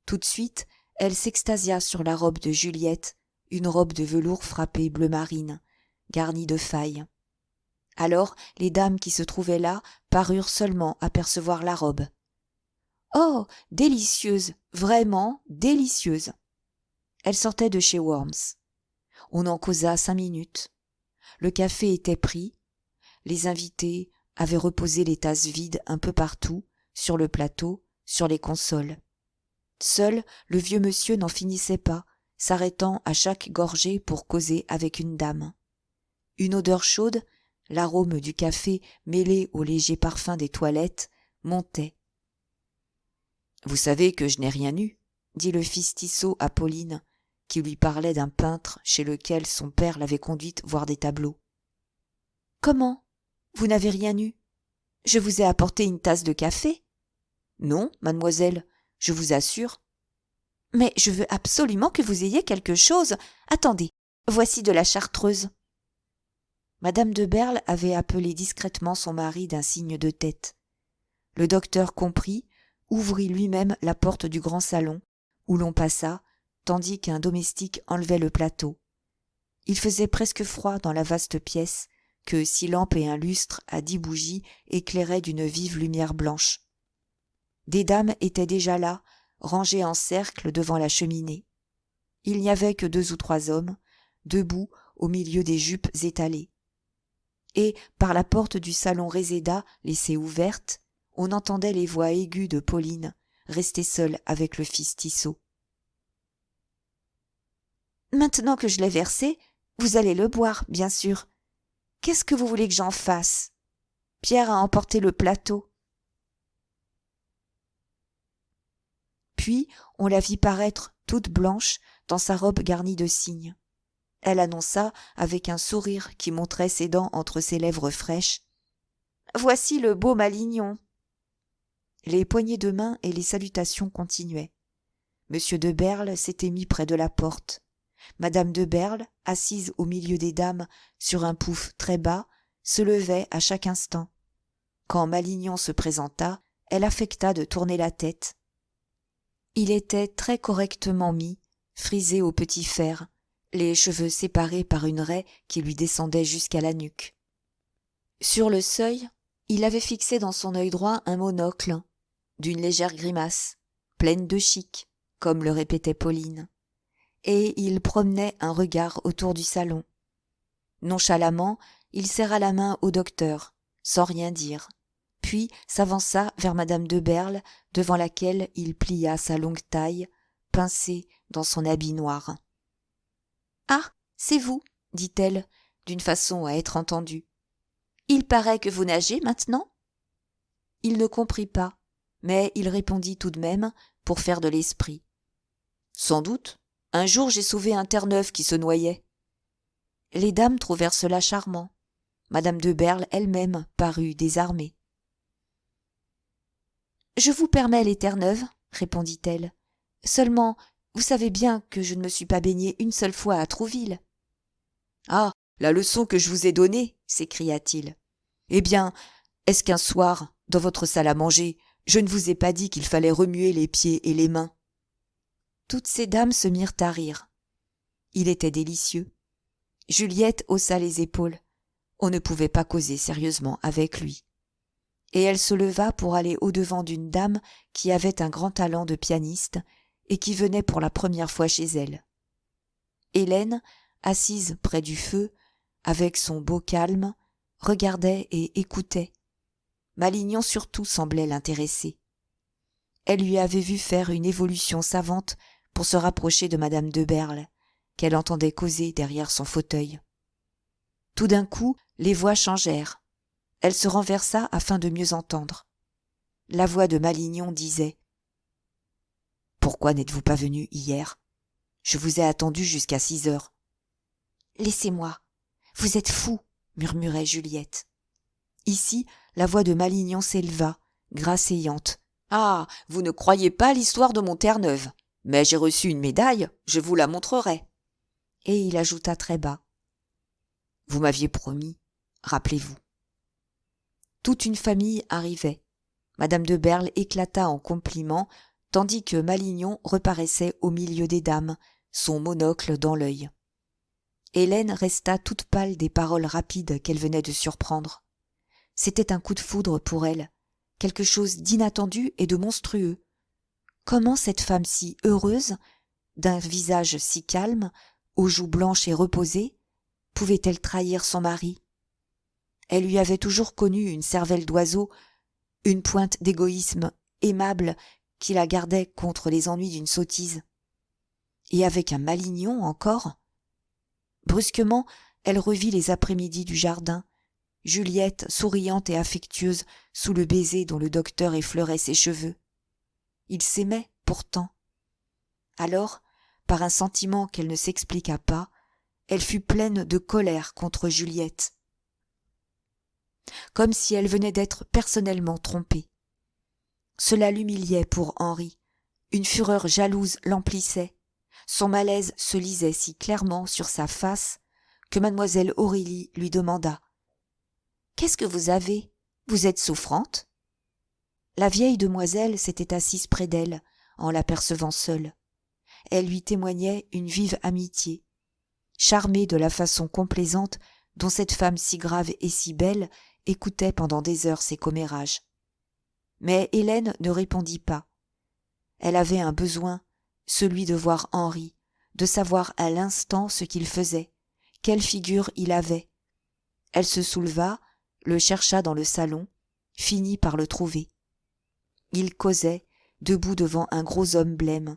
Tout de suite, elle s'extasia sur la robe de Juliette, une robe de velours frappé bleu marine, garnie de failles. Alors, les dames qui se trouvaient là parurent seulement apercevoir la robe. Oh, délicieuse, vraiment délicieuse. Elle sortait de chez Worms. On en causa 5 minutes. Le café était pris. Les invités avaient reposé les tasses vides un peu partout, sur le plateau, sur les consoles. Seul le vieux monsieur n'en finissait pas, s'arrêtant à chaque gorgée pour causer avec une dame. Une odeur chaude, l'arôme du café mêlé au léger parfum des toilettes, montait. « Vous savez que je n'ai rien eu ?» dit le fils Tissot à Pauline, qui lui parlait d'un peintre chez lequel son père l'avait conduite voir des tableaux. « Comment ? Vous n'avez rien eu ? Je vous ai apporté une tasse de café. »« Non, mademoiselle, je vous assure. »« Mais je veux absolument que vous ayez quelque chose. Attendez, voici de la chartreuse. » Madame de Berle avait appelé discrètement son mari d'un signe de tête. Le docteur comprit, ouvrit lui-même la porte du grand salon, où l'on passa, tandis qu'un domestique enlevait le plateau. Il faisait presque froid dans la vaste pièce, que 6 lampes et un lustre à 10 bougies éclairaient d'une vive lumière blanche. Des dames étaient déjà là, rangées en cercle devant la cheminée. Il n'y avait que 2 ou 3 hommes, debout au milieu des jupes étalées. Et, par la porte du salon Réséda, laissée ouverte, on entendait les voix aiguës de Pauline, restée seule avec le fils Tissot. « Maintenant que je l'ai versé, vous allez le boire, bien sûr. Qu'est-ce que vous voulez que j'en fasse ? Pierre a emporté le plateau. » Puis on la vit paraître toute blanche dans sa robe garnie de cygnes. Elle annonça, avec un sourire qui montrait ses dents entre ses lèvres fraîches, « Voici le beau Malignon. » Les poignées de main et les salutations continuaient. Monsieur de Berle s'était mis près de la porte. Madame de Berle, assise au milieu des dames sur un pouf très bas, se levait à chaque instant. Quand Malignon se présenta, elle affecta de tourner la tête. Il était très correctement mis, frisé au petit fer, les cheveux séparés par une raie qui lui descendait jusqu'à la nuque. Sur le seuil, il avait fixé dans son œil droit un monocle, d'une légère grimace, pleine de chic, comme le répétait Pauline, et il promenait un regard autour du salon. Nonchalamment, il serra la main au docteur, sans rien dire, puis s'avança vers madame de Berle, devant laquelle il plia sa longue taille, pincée dans son habit noir. « Ah, c'est vous, dit-elle, d'une façon à être entendue. Il paraît que vous nagez maintenant ? » Il ne comprit pas, mais il répondit tout de même, pour faire de l'esprit. « Sans doute. Un jour j'ai sauvé un Terre-Neuve qui se noyait. » Les dames trouvèrent cela charmant. Madame de Berle elle-même parut désarmée. « Je vous permets les Terre-Neuve, répondit-elle. Seulement, vous savez bien que je ne me suis pas baignée une seule fois à Trouville. »« Ah, la leçon que je vous ai donnée, s'écria-t-il. Eh bien, est-ce qu'un soir, dans votre salle à manger, je ne vous ai pas dit qu'il fallait remuer les pieds et les mains ?» Toutes ces dames se mirent à rire. Il était délicieux. Juliette haussa les épaules. On ne pouvait pas causer sérieusement avec lui. Et elle se leva pour aller au-devant d'une dame qui avait un grand talent de pianiste et qui venait pour la première fois chez elle. Hélène, assise près du feu, avec son beau calme, regardait et écoutait. Malignon surtout semblait l'intéresser. Elle lui avait vu faire une évolution savante pour se rapprocher de madame de Berle, qu'elle entendait causer derrière son fauteuil. Tout d'un coup, les voix changèrent. Elle se renversa afin de mieux entendre. La voix de Malignon disait « Pourquoi n'êtes-vous pas venu hier ? Je vous ai attendu jusqu'à 6 heures. »« Laissez-moi. Vous êtes fou, murmurait Juliette. Ici, la voix de Malignon s'éleva, grasseyante. « Ah, vous ne croyez pas l'histoire de mon Terre-Neuve, mais j'ai reçu une médaille, je vous la montrerai. » Et il ajouta très bas. « Vous m'aviez promis, rappelez-vous. » Toute une famille arrivait. Madame de Berle éclata en compliments, tandis que Malignon reparaissait au milieu des dames, son monocle dans l'œil. Hélène resta toute pâle des paroles rapides qu'elle venait de surprendre. C'était un coup de foudre pour elle, quelque chose d'inattendu et de monstrueux. Comment cette femme si heureuse, d'un visage si calme, aux joues blanches et reposées, pouvait-elle trahir son mari ? Elle lui avait toujours connu une cervelle d'oiseau, une pointe d'égoïsme aimable qui la gardait contre les ennuis d'une sottise. Et avec un Malignon encore ? Brusquement, elle revit les après-midi du jardin, Juliette souriante et affectueuse sous le baiser dont le docteur effleurait ses cheveux. Ils s'aimaient pourtant. Alors, par un sentiment qu'elle ne s'expliqua pas, elle fut pleine de colère contre Juliette. Comme si elle venait d'être personnellement trompée. Cela l'humiliait pour Henri. Une fureur jalouse l'emplissait. Son malaise se lisait si clairement sur sa face que mademoiselle Aurélie lui demanda « Qu'est-ce que vous avez ? Vous êtes souffrante ?» La vieille demoiselle s'était assise près d'elle, en l'apercevant seule. Elle lui témoignait une vive amitié. Charmée de la façon complaisante dont cette femme si grave et si belle écoutait pendant des heures ses commérages. Mais Hélène ne répondit pas. Elle avait un besoin, celui de voir Henri, de savoir à l'instant ce qu'il faisait, quelle figure il avait. Elle se souleva, le chercha dans le salon, finit par le trouver. Il causait, debout devant un gros homme blême,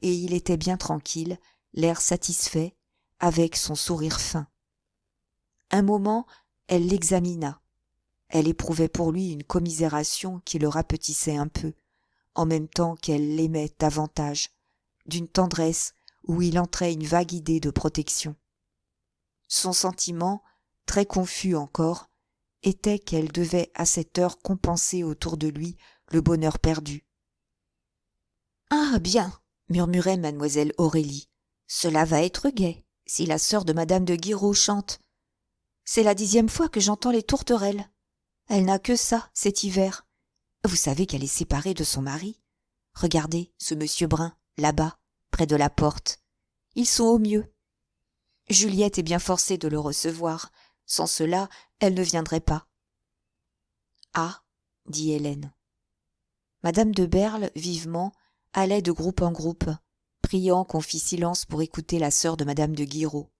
et il était bien tranquille, l'air satisfait, avec son sourire fin. Un moment, elle l'examina. Elle éprouvait pour lui une commisération qui le rapetissait un peu, en même temps qu'elle l'aimait davantage, d'une tendresse où il entrait une vague idée de protection. Son sentiment, très confus encore, était qu'elle devait à cette heure compenser autour de lui le bonheur perdu. « Ah bien, murmurait mademoiselle Aurélie, cela va être gai, si la sœur de madame de Guiraud chante. C'est la 10e fois que j'entends les tourterelles. Elle n'a que ça, cet hiver. Vous savez qu'elle est séparée de son mari. Regardez ce monsieur brun, là-bas, près de la porte. Ils sont au mieux. Juliette est bien forcée de le recevoir. Sans cela, elle ne viendrait pas. »« Ah » dit Hélène. Madame de Berle, vivement, allait de groupe en groupe, priant qu'on fît silence pour écouter la sœur de madame de Guiraud.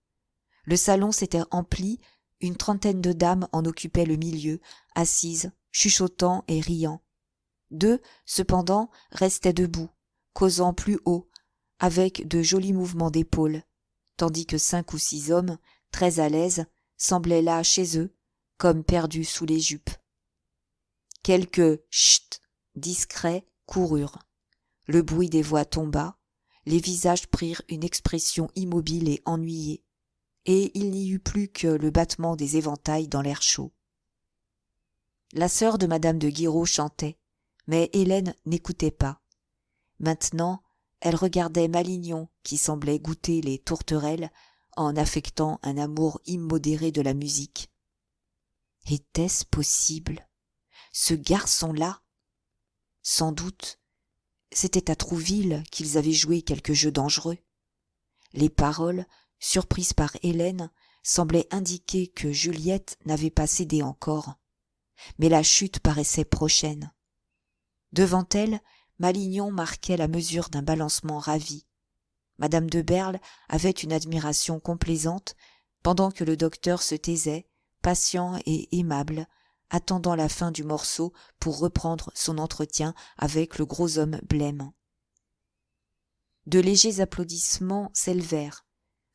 Le salon s'était empli, une 30aine de dames en occupaient le milieu, assises, chuchotant et riant. 2, cependant, restaient debout, causant plus haut, avec de jolis mouvements d'épaules, tandis que 5 ou 6 hommes, très à l'aise, semblaient là chez eux, comme perdus sous les jupes. Quelques « chut » discrets coururent. Le bruit des voix tomba, les visages prirent une expression immobile et ennuyée, et il n'y eut plus que le battement des éventails dans l'air chaud. La sœur de madame de Guiraud chantait, mais Hélène n'écoutait pas. Maintenant, elle regardait Malignon qui semblait goûter les tourterelles en affectant un amour immodéré de la musique. Était-ce possible? Ce garçon-là? Sans doute, c'était à Trouville qu'ils avaient joué quelque jeu dangereux. Les paroles, surprises par Hélène, semblaient indiquer que Juliette n'avait pas cédé encore. Mais la chute paraissait prochaine. Devant elle, Malignon marquait la mesure d'un balancement ravi. Madame de Berle avait une admiration complaisante, pendant que le docteur se taisait, patient et aimable, attendant la fin du morceau pour reprendre son entretien avec le gros homme blême. De légers applaudissements s'élevèrent,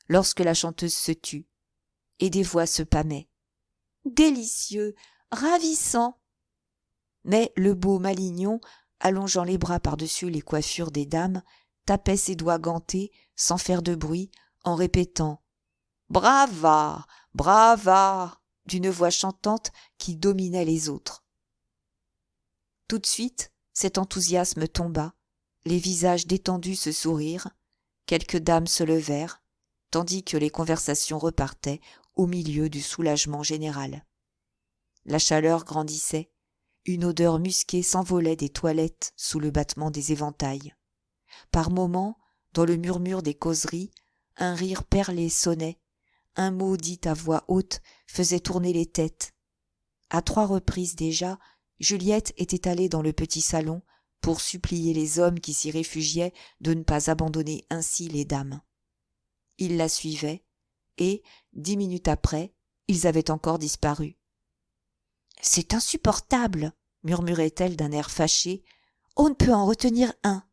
lorsque la chanteuse se tut, et des voix se pâmaient. « Délicieux, ravissant !» Mais le beau Malignon, allongeant les bras par-dessus les coiffures des dames, tapait ses doigts gantés, sans faire de bruit, en répétant « Brava, brava !» d'une voix chantante qui dominait les autres. Tout de suite, cet enthousiasme tomba, les visages détendus se sourirent, quelques dames se levèrent, tandis que les conversations repartaient au milieu du soulagement général. La chaleur grandissait, une odeur musquée s'envolait des toilettes sous le battement des éventails. Par moments, dans le murmure des causeries, un rire perlé sonnait, un mot dit à voix haute faisait tourner les têtes. À 3 reprises déjà, Juliette était allée dans le petit salon pour supplier les hommes qui s'y réfugiaient de ne pas abandonner ainsi les dames. Ils la suivaient, et, 10 minutes après, ils avaient encore disparu. « C'est insupportable !» murmurait-elle d'un air fâché. « On ne peut en retenir un !»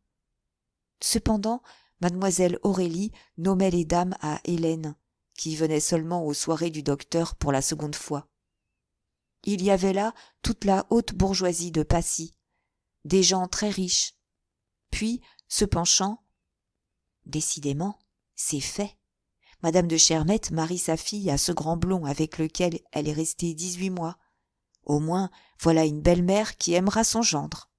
Cependant, mademoiselle Aurélie nommait les dames à Hélène, qui venait seulement aux soirées du docteur pour la 2e fois. Il y avait là toute la haute bourgeoisie de Passy, des gens très riches. Puis, se penchant, décidément, c'est fait. Madame de Chermette marie sa fille à ce grand blond avec lequel elle est restée 18 mois. Au moins, voilà une belle-mère qui aimera son gendre.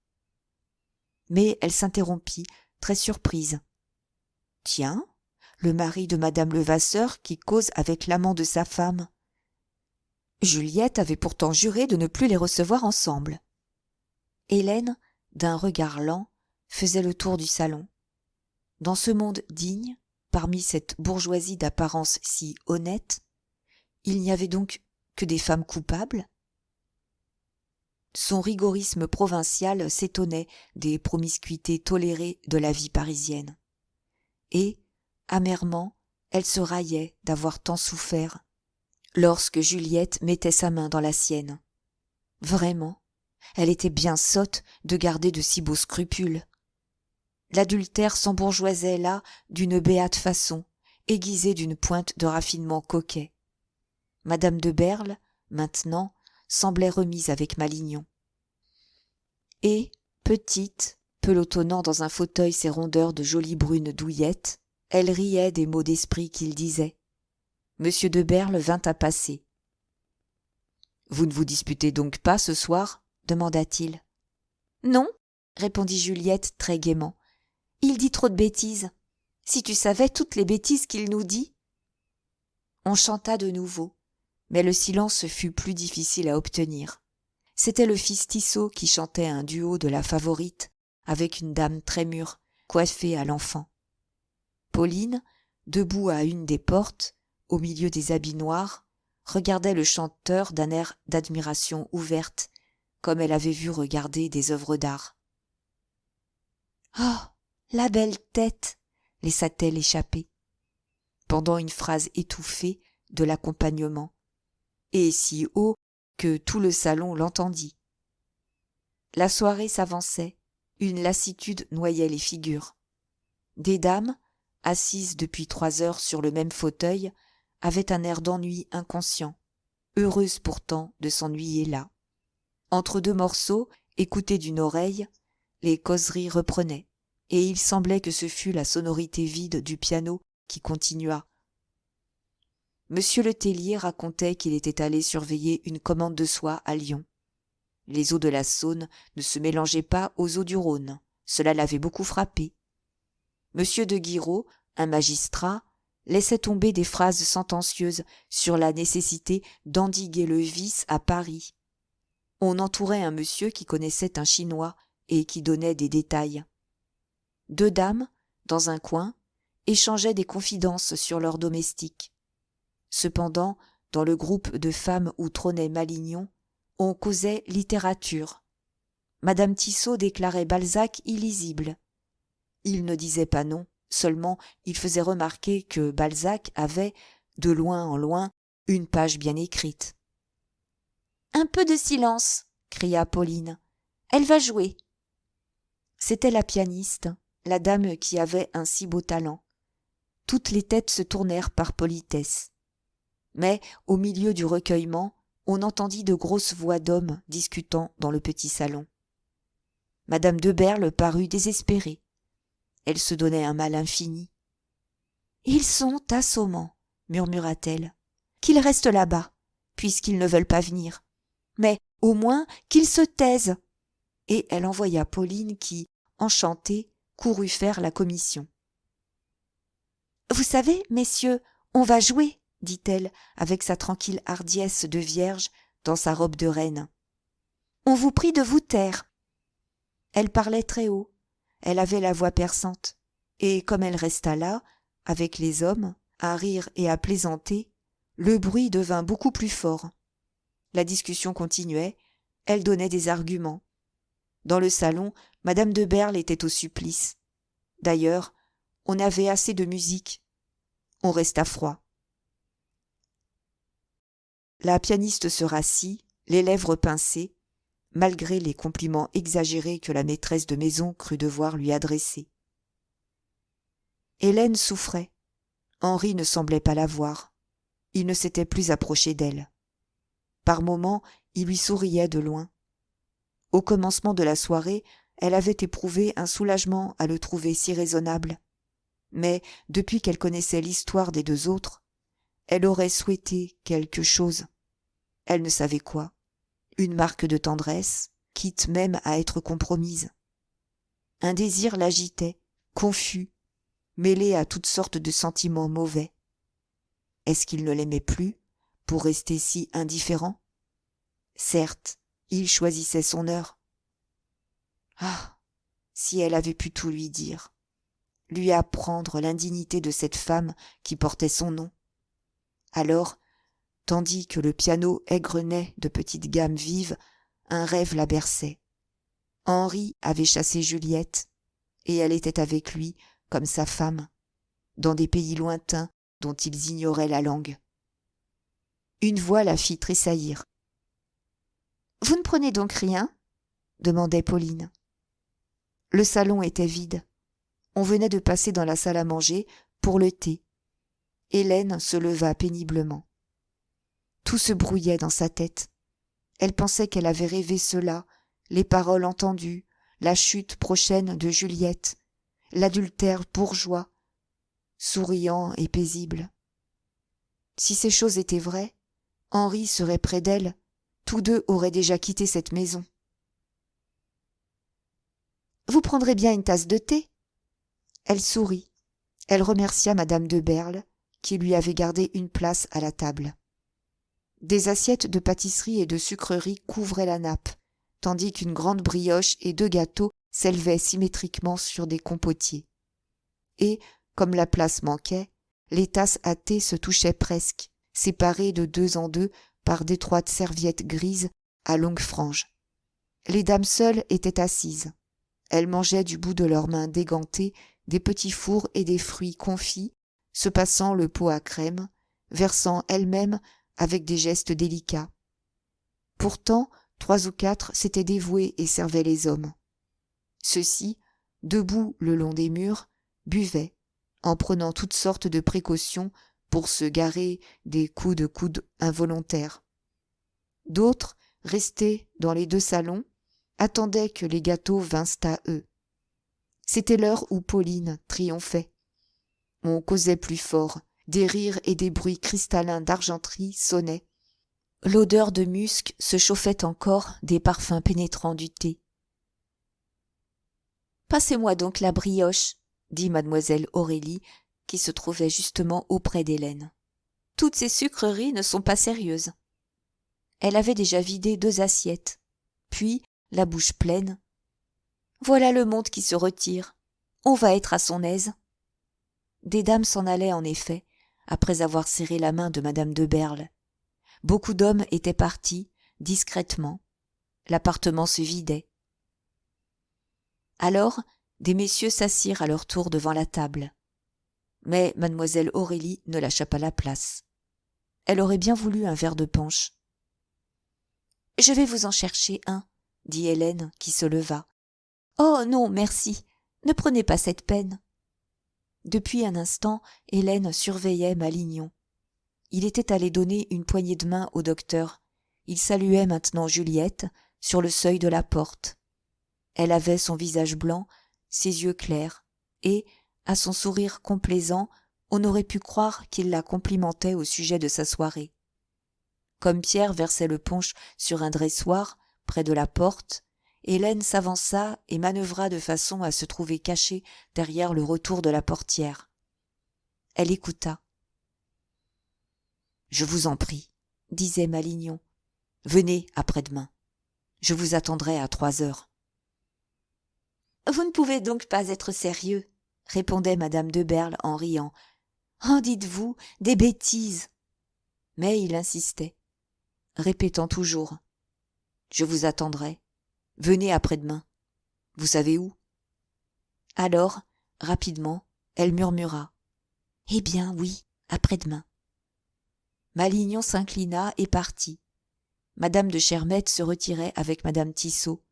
Mais elle s'interrompit, très surprise. Tiens, le mari de madame Levasseur qui cause avec l'amant de sa femme. Juliette avait pourtant juré de ne plus les recevoir ensemble. Hélène, d'un regard lent, faisait le tour du salon. Dans ce monde digne, parmi cette bourgeoisie d'apparence si honnête, il n'y avait donc que des femmes coupables? Son rigorisme provincial s'étonnait des promiscuités tolérées de la vie parisienne. Et, amèrement, elle se raillait d'avoir tant souffert lorsque Juliette mettait sa main dans la sienne. Vraiment, elle était bien sotte de garder de si beaux scrupules. L'adultère s'embourgeoisait là d'une béate façon, aiguisée d'une pointe de raffinement coquet. Madame de Berle, maintenant, semblait remise avec Malignon. Et, petite, pelotonnant dans un fauteuil ses rondeurs de jolies brunes douillettes, elle riait des mots d'esprit qu'il disait. Monsieur de Berle vint à passer. « Vous ne vous disputez donc pas ce soir ?» demanda-t-il. « Non, » répondit Juliette très gaiement. « Il dit trop de bêtises. Si tu savais toutes les bêtises qu'il nous dit. » On chanta de nouveau, mais le silence fut plus difficile à obtenir. C'était le fils Tissot qui chantait un duo de la Favorite avec une dame très mûre, coiffée à l'enfant. Pauline, debout à une des portes, au milieu des habits noirs, regardait le chanteur d'un air d'admiration ouverte, comme elle avait vu regarder des œuvres d'art. « Oh, la belle tête !» laissa-t-elle échapper, pendant une phrase étouffée de l'accompagnement, et si haut que tout le salon l'entendit. La soirée s'avançait, une lassitude noyait les figures. Des dames, assises depuis 3 heures sur le même fauteuil, avaient un air d'ennui inconscient, heureuses pourtant de s'ennuyer là. Entre 2 morceaux, écoutés d'une oreille, les causeries reprenaient, et il semblait que ce fût la sonorité vide du piano qui continua. Monsieur le Tellier racontait qu'il était allé surveiller une commande de soie à Lyon. Les eaux de la Saône ne se mélangeaient pas aux eaux du Rhône, cela l'avait beaucoup frappé. Monsieur de Guiraud, un magistrat, laissait tomber des phrases sentencieuses sur la nécessité d'endiguer le vice à Paris. On entourait un monsieur qui connaissait un Chinois et qui donnait des détails. 2 dames, dans un coin, échangeaient des confidences sur leurs domestiques. Cependant, dans le groupe de femmes où trônait Malignon, on causait littérature. Madame Tissot déclarait Balzac illisible. Il ne disait pas non, seulement il faisait remarquer que Balzac avait, de loin en loin, une page bien écrite. « Un peu de silence !» cria Pauline. « Elle va jouer !» C'était la pianiste, la dame qui avait un si beau talent. Toutes les têtes se tournèrent par politesse. Mais, au milieu du recueillement, on entendit de grosses voix d'hommes discutant dans le petit salon. Madame de Berle parut désespérée. Elle se donnait un mal infini. « Ils sont assommants, » murmura-t-elle. « Qu'ils restent là-bas, puisqu'ils ne veulent pas venir. Mais, au moins, qu'ils se taisent !» Et elle envoya Pauline qui, enchantée, courut faire la commission. « Vous savez, messieurs, on va jouer !» dit-elle avec sa tranquille hardiesse de vierge dans sa robe de reine. « On vous prie de vous taire. » Elle parlait très haut, elle avait la voix perçante, et comme elle resta là, avec les hommes, à rire et à plaisanter, le bruit devint beaucoup plus fort. La discussion continuait, elle donnait des arguments. Dans le salon, madame de Berle était au supplice. D'ailleurs, on avait assez de musique. On resta froid. La pianiste se rassit, les lèvres pincées, malgré les compliments exagérés que la maîtresse de maison crut devoir lui adresser. Hélène souffrait. Henri ne semblait pas la voir. Il ne s'était plus approché d'elle. Par moments, il lui souriait de loin. Au commencement de la soirée, elle avait éprouvé un soulagement à le trouver si raisonnable. Mais depuis qu'elle connaissait l'histoire des deux autres, elle aurait souhaité quelque chose. Elle ne savait quoi. Une marque de tendresse, quitte même à être compromise. Un désir l'agitait, confus, mêlé à toutes sortes de sentiments mauvais. Est-ce qu'il ne l'aimait plus, pour rester si indifférent? Certes, il choisissait son heure. Ah, si elle avait pu tout lui dire, lui apprendre l'indignité de cette femme qui portait son nom. Alors, tandis que le piano égrenait de petites gammes vives, un rêve la berçait. Henri avait chassé Juliette, et elle était avec lui comme sa femme, dans des pays lointains dont ils ignoraient la langue. Une voix la fit tressaillir. « Vous ne prenez donc rien ?» demandait Pauline. Le salon était vide. On venait de passer dans la salle à manger pour le thé. Hélène se leva péniblement. Tout se brouillait dans sa tête. Elle pensait qu'elle avait rêvé cela, les paroles entendues, la chute prochaine de Juliette, l'adultère bourgeois, souriant et paisible. Si ces choses étaient vraies, Henri serait près d'elle, tous deux auraient déjà quitté cette maison. « Vous prendrez bien une tasse de thé ?» Elle sourit. Elle remercia madame de Berle, qui lui avait gardé une place à la table. Des assiettes de pâtisserie et de sucreries couvraient la nappe, tandis qu'une grande brioche et 2 gâteaux s'élevaient symétriquement sur des compotiers. Et, comme la place manquait, les tasses à thé se touchaient presque, séparées de 2 en 2 par d'étroites serviettes grises à longues franges. Les dames seules étaient assises. Elles mangeaient du bout de leurs mains dégantées des petits fours et des fruits confits, se passant le pot à crème, versant elles-mêmes avec des gestes délicats. Pourtant, 3 ou 4 s'étaient dévoués et servaient les hommes. Ceux-ci, debout le long des murs, buvaient, en prenant toutes sortes de précautions pour se garer des coups de coude involontaires. D'autres, restés dans les 2 salons, attendaient que les gâteaux vinssent à eux. C'était l'heure où Pauline triomphait. On causait plus fort, des rires et des bruits cristallins d'argenterie sonnaient. L'odeur de musc se chauffait encore des parfums pénétrants du thé. « Passez-moi donc la brioche, » dit mademoiselle Aurélie, qui se trouvait justement auprès d'Hélène. « Toutes ces sucreries ne sont pas sérieuses. » Elle avait déjà vidé 2 assiettes, puis, la bouche pleine, « Voilà le monde qui se retire. On va être à son aise. » Des dames s'en allaient en effet, après avoir serré la main de madame de Berle. Beaucoup d'hommes étaient partis, discrètement. L'appartement se vidait. Alors, des messieurs s'assirent à leur tour devant la table. Mais mademoiselle Aurélie ne lâcha pas la place. Elle aurait bien voulu un verre de punch. « Je vais vous en chercher un, » dit Hélène, qui se leva. « Oh non, merci, ne prenez pas cette peine. » Depuis un instant, Hélène surveillait Malignon. Il était allé donner une poignée de main au docteur. Il saluait maintenant Juliette, sur le seuil de la porte. Elle avait son visage blanc, ses yeux clairs, et, à son sourire complaisant, on aurait pu croire qu'il la complimentait au sujet de sa soirée. Comme Pierre versait le punch sur un dressoir, près de la porte, Hélène s'avança et manœuvra de façon à se trouver cachée derrière le retour de la portière. Elle écouta. « Je vous en prie, » disait Malignon. « Venez après-demain. Je vous attendrai à 3 heures. » « Vous ne pouvez donc pas être sérieux, » répondait madame de Berle en riant. « Oh, dites-vous, des bêtises !» Mais il insistait, répétant toujours. « Je vous attendrai. Venez après-demain. Vous savez où ?» Alors, rapidement, elle murmura. « Eh bien, oui, après-demain. » Malignon s'inclina et partit. Madame de Chermette se retirait avec madame Tissot.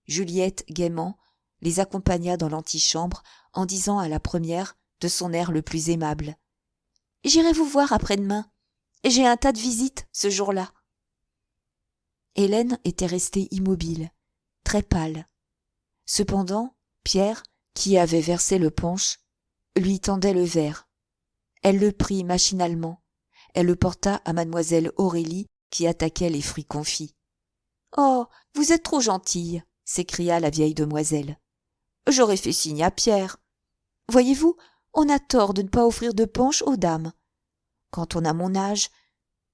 Juliette, gaiement, les accompagna dans l'antichambre en disant à la première, de son air le plus aimable, « J'irai vous voir après-demain. J'ai un tas de visites ce jour-là. » Hélène était restée immobile, très pâle. Cependant, Pierre, qui avait versé le punch, lui tendait le verre. Elle le prit machinalement. Elle le porta à mademoiselle Aurélie qui attaquait les fruits confits. « Oh, vous êtes trop gentille !» s'écria la vieille demoiselle. « J'aurais fait signe à Pierre. Voyez-vous, on a tort de ne pas offrir de punch aux dames. Quand on a mon âge... »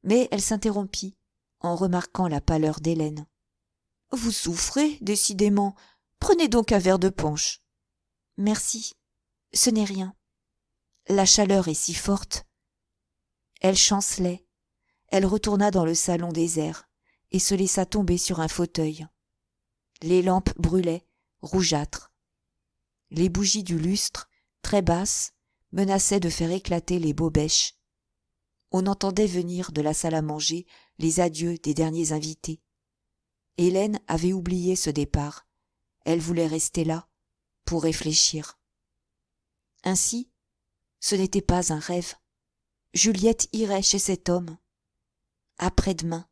Mais elle s'interrompit en remarquant la pâleur d'Hélène. « Vous souffrez, décidément. Prenez donc un verre de punch. »« Merci, ce n'est rien. La chaleur est si forte. » Elle chancelait. Elle retourna dans le salon désert et se laissa tomber sur un fauteuil. Les lampes brûlaient, rougeâtres. Les bougies du lustre, très basses, menaçaient de faire éclater les bobèches. On entendait venir de la salle à manger les adieux des derniers invités. Hélène avait oublié ce départ. Elle voulait rester là, pour réfléchir. Ainsi, ce n'était pas un rêve. Juliette irait chez cet homme. Après-demain.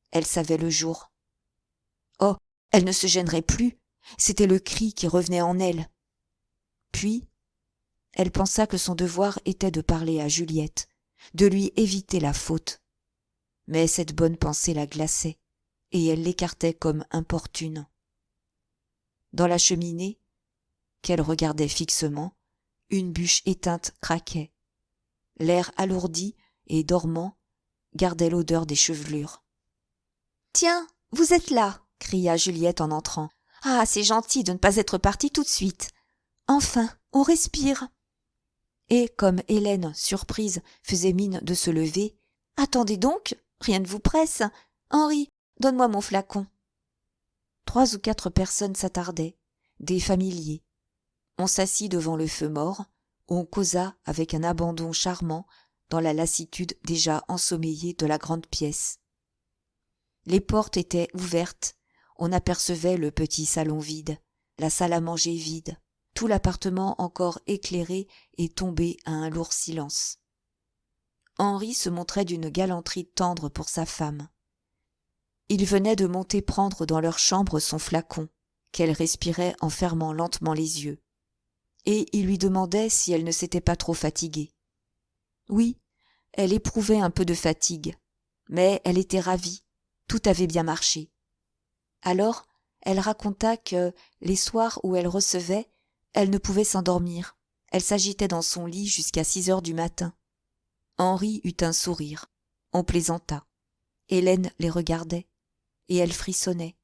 Elle savait le jour. Oh, elle ne se gênerait plus. C'était le cri qui revenait en elle. Puis, elle pensa que son devoir était de parler à Juliette, de lui éviter la faute. Mais cette bonne pensée la glaçait, et elle l'écartait comme importune. Dans la cheminée, qu'elle regardait fixement, une bûche éteinte craquait. L'air alourdi et dormant gardait l'odeur des chevelures. « Tiens, vous êtes là !» cria Juliette en entrant. « Ah, c'est gentil de ne pas être partie tout de suite. Enfin, on respire. » Et comme Hélène, surprise, faisait mine de se lever, « Attendez donc, rien ne vous presse. Henri, donne-moi mon flacon. » 3 ou 4 personnes s'attardaient, des familiers. On s'assit devant le feu mort, on causa avec un abandon charmant dans la lassitude déjà ensommeillée de la grande pièce. Les portes étaient ouvertes, on apercevait le petit salon vide, la salle à manger vide, tout l'appartement encore éclairé et tombé à un lourd silence. Henri se montrait d'une galanterie tendre pour sa femme. Il venait de monter prendre dans leur chambre son flacon, qu'elle respirait en fermant lentement les yeux. Et il lui demandait si elle ne s'était pas trop fatiguée. Oui, elle éprouvait un peu de fatigue, mais elle était ravie, tout avait bien marché. Alors, elle raconta que, les soirs où elle recevait, elle ne pouvait s'endormir. Elle s'agitait dans son lit jusqu'à 6 heures du matin. Henri eut un sourire. On plaisanta. Hélène les regardait, et elle frissonnait.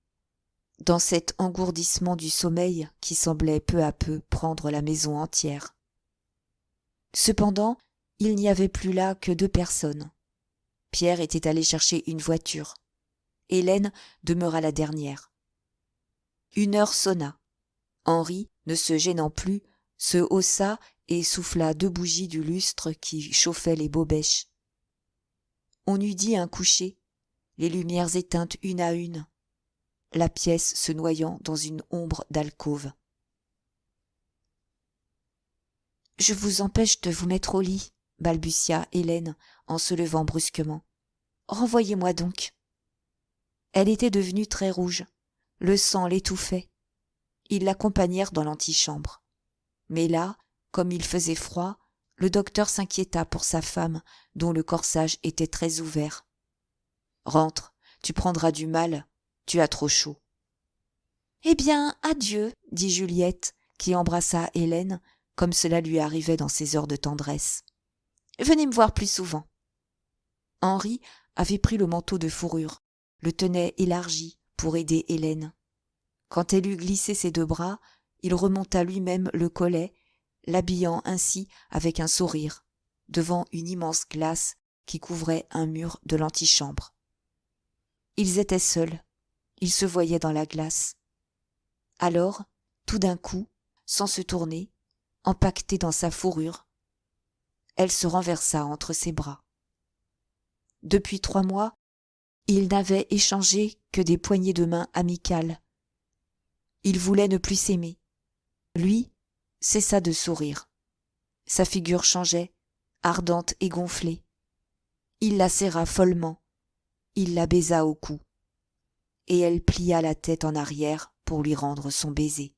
Dans cet engourdissement du sommeil qui semblait peu à peu prendre la maison entière. Cependant, il n'y avait plus là que 2 personnes. Pierre était allé chercher une voiture. Hélène demeura la dernière. 1 heure sonna. Henri, ne se gênant plus, se haussa et souffla 2 bougies du lustre qui chauffaient les bobèches. On eût dit un coucher, les lumières éteintes une à une, la pièce se noyant dans une ombre d'alcôve. « Je vous empêche de vous mettre au lit, » balbutia Hélène en se levant brusquement. « Renvoyez-moi donc. » Elle était devenue très rouge, le sang l'étouffait. Ils l'accompagnèrent dans l'antichambre. Mais là, comme il faisait froid, le docteur s'inquiéta pour sa femme, dont le corsage était très ouvert. « Rentre, tu prendras du mal, tu as trop chaud. »« Eh bien, adieu, » dit Juliette, qui embrassa Hélène, comme cela lui arrivait dans ses heures de tendresse. « Venez me voir plus souvent. » Henri avait pris le manteau de fourrure, le tenait élargi pour aider Hélène. Quand elle eut glissé ses 2 bras, il remonta lui-même le collet, l'habillant ainsi avec un sourire, devant une immense glace qui couvrait un mur de l'antichambre. Ils étaient seuls, ils se voyaient dans la glace. Alors, tout d'un coup, sans se tourner, empaquetée dans sa fourrure, elle se renversa entre ses bras. Depuis 3 mois, ils n'avaient échangé que des poignées de main amicales. Il voulait ne plus s'aimer. Lui cessa de sourire. Sa figure changeait, ardente et gonflée. Il la serra follement. Il la baisa au cou. et elle plia la tête en arrière pour lui rendre son baiser.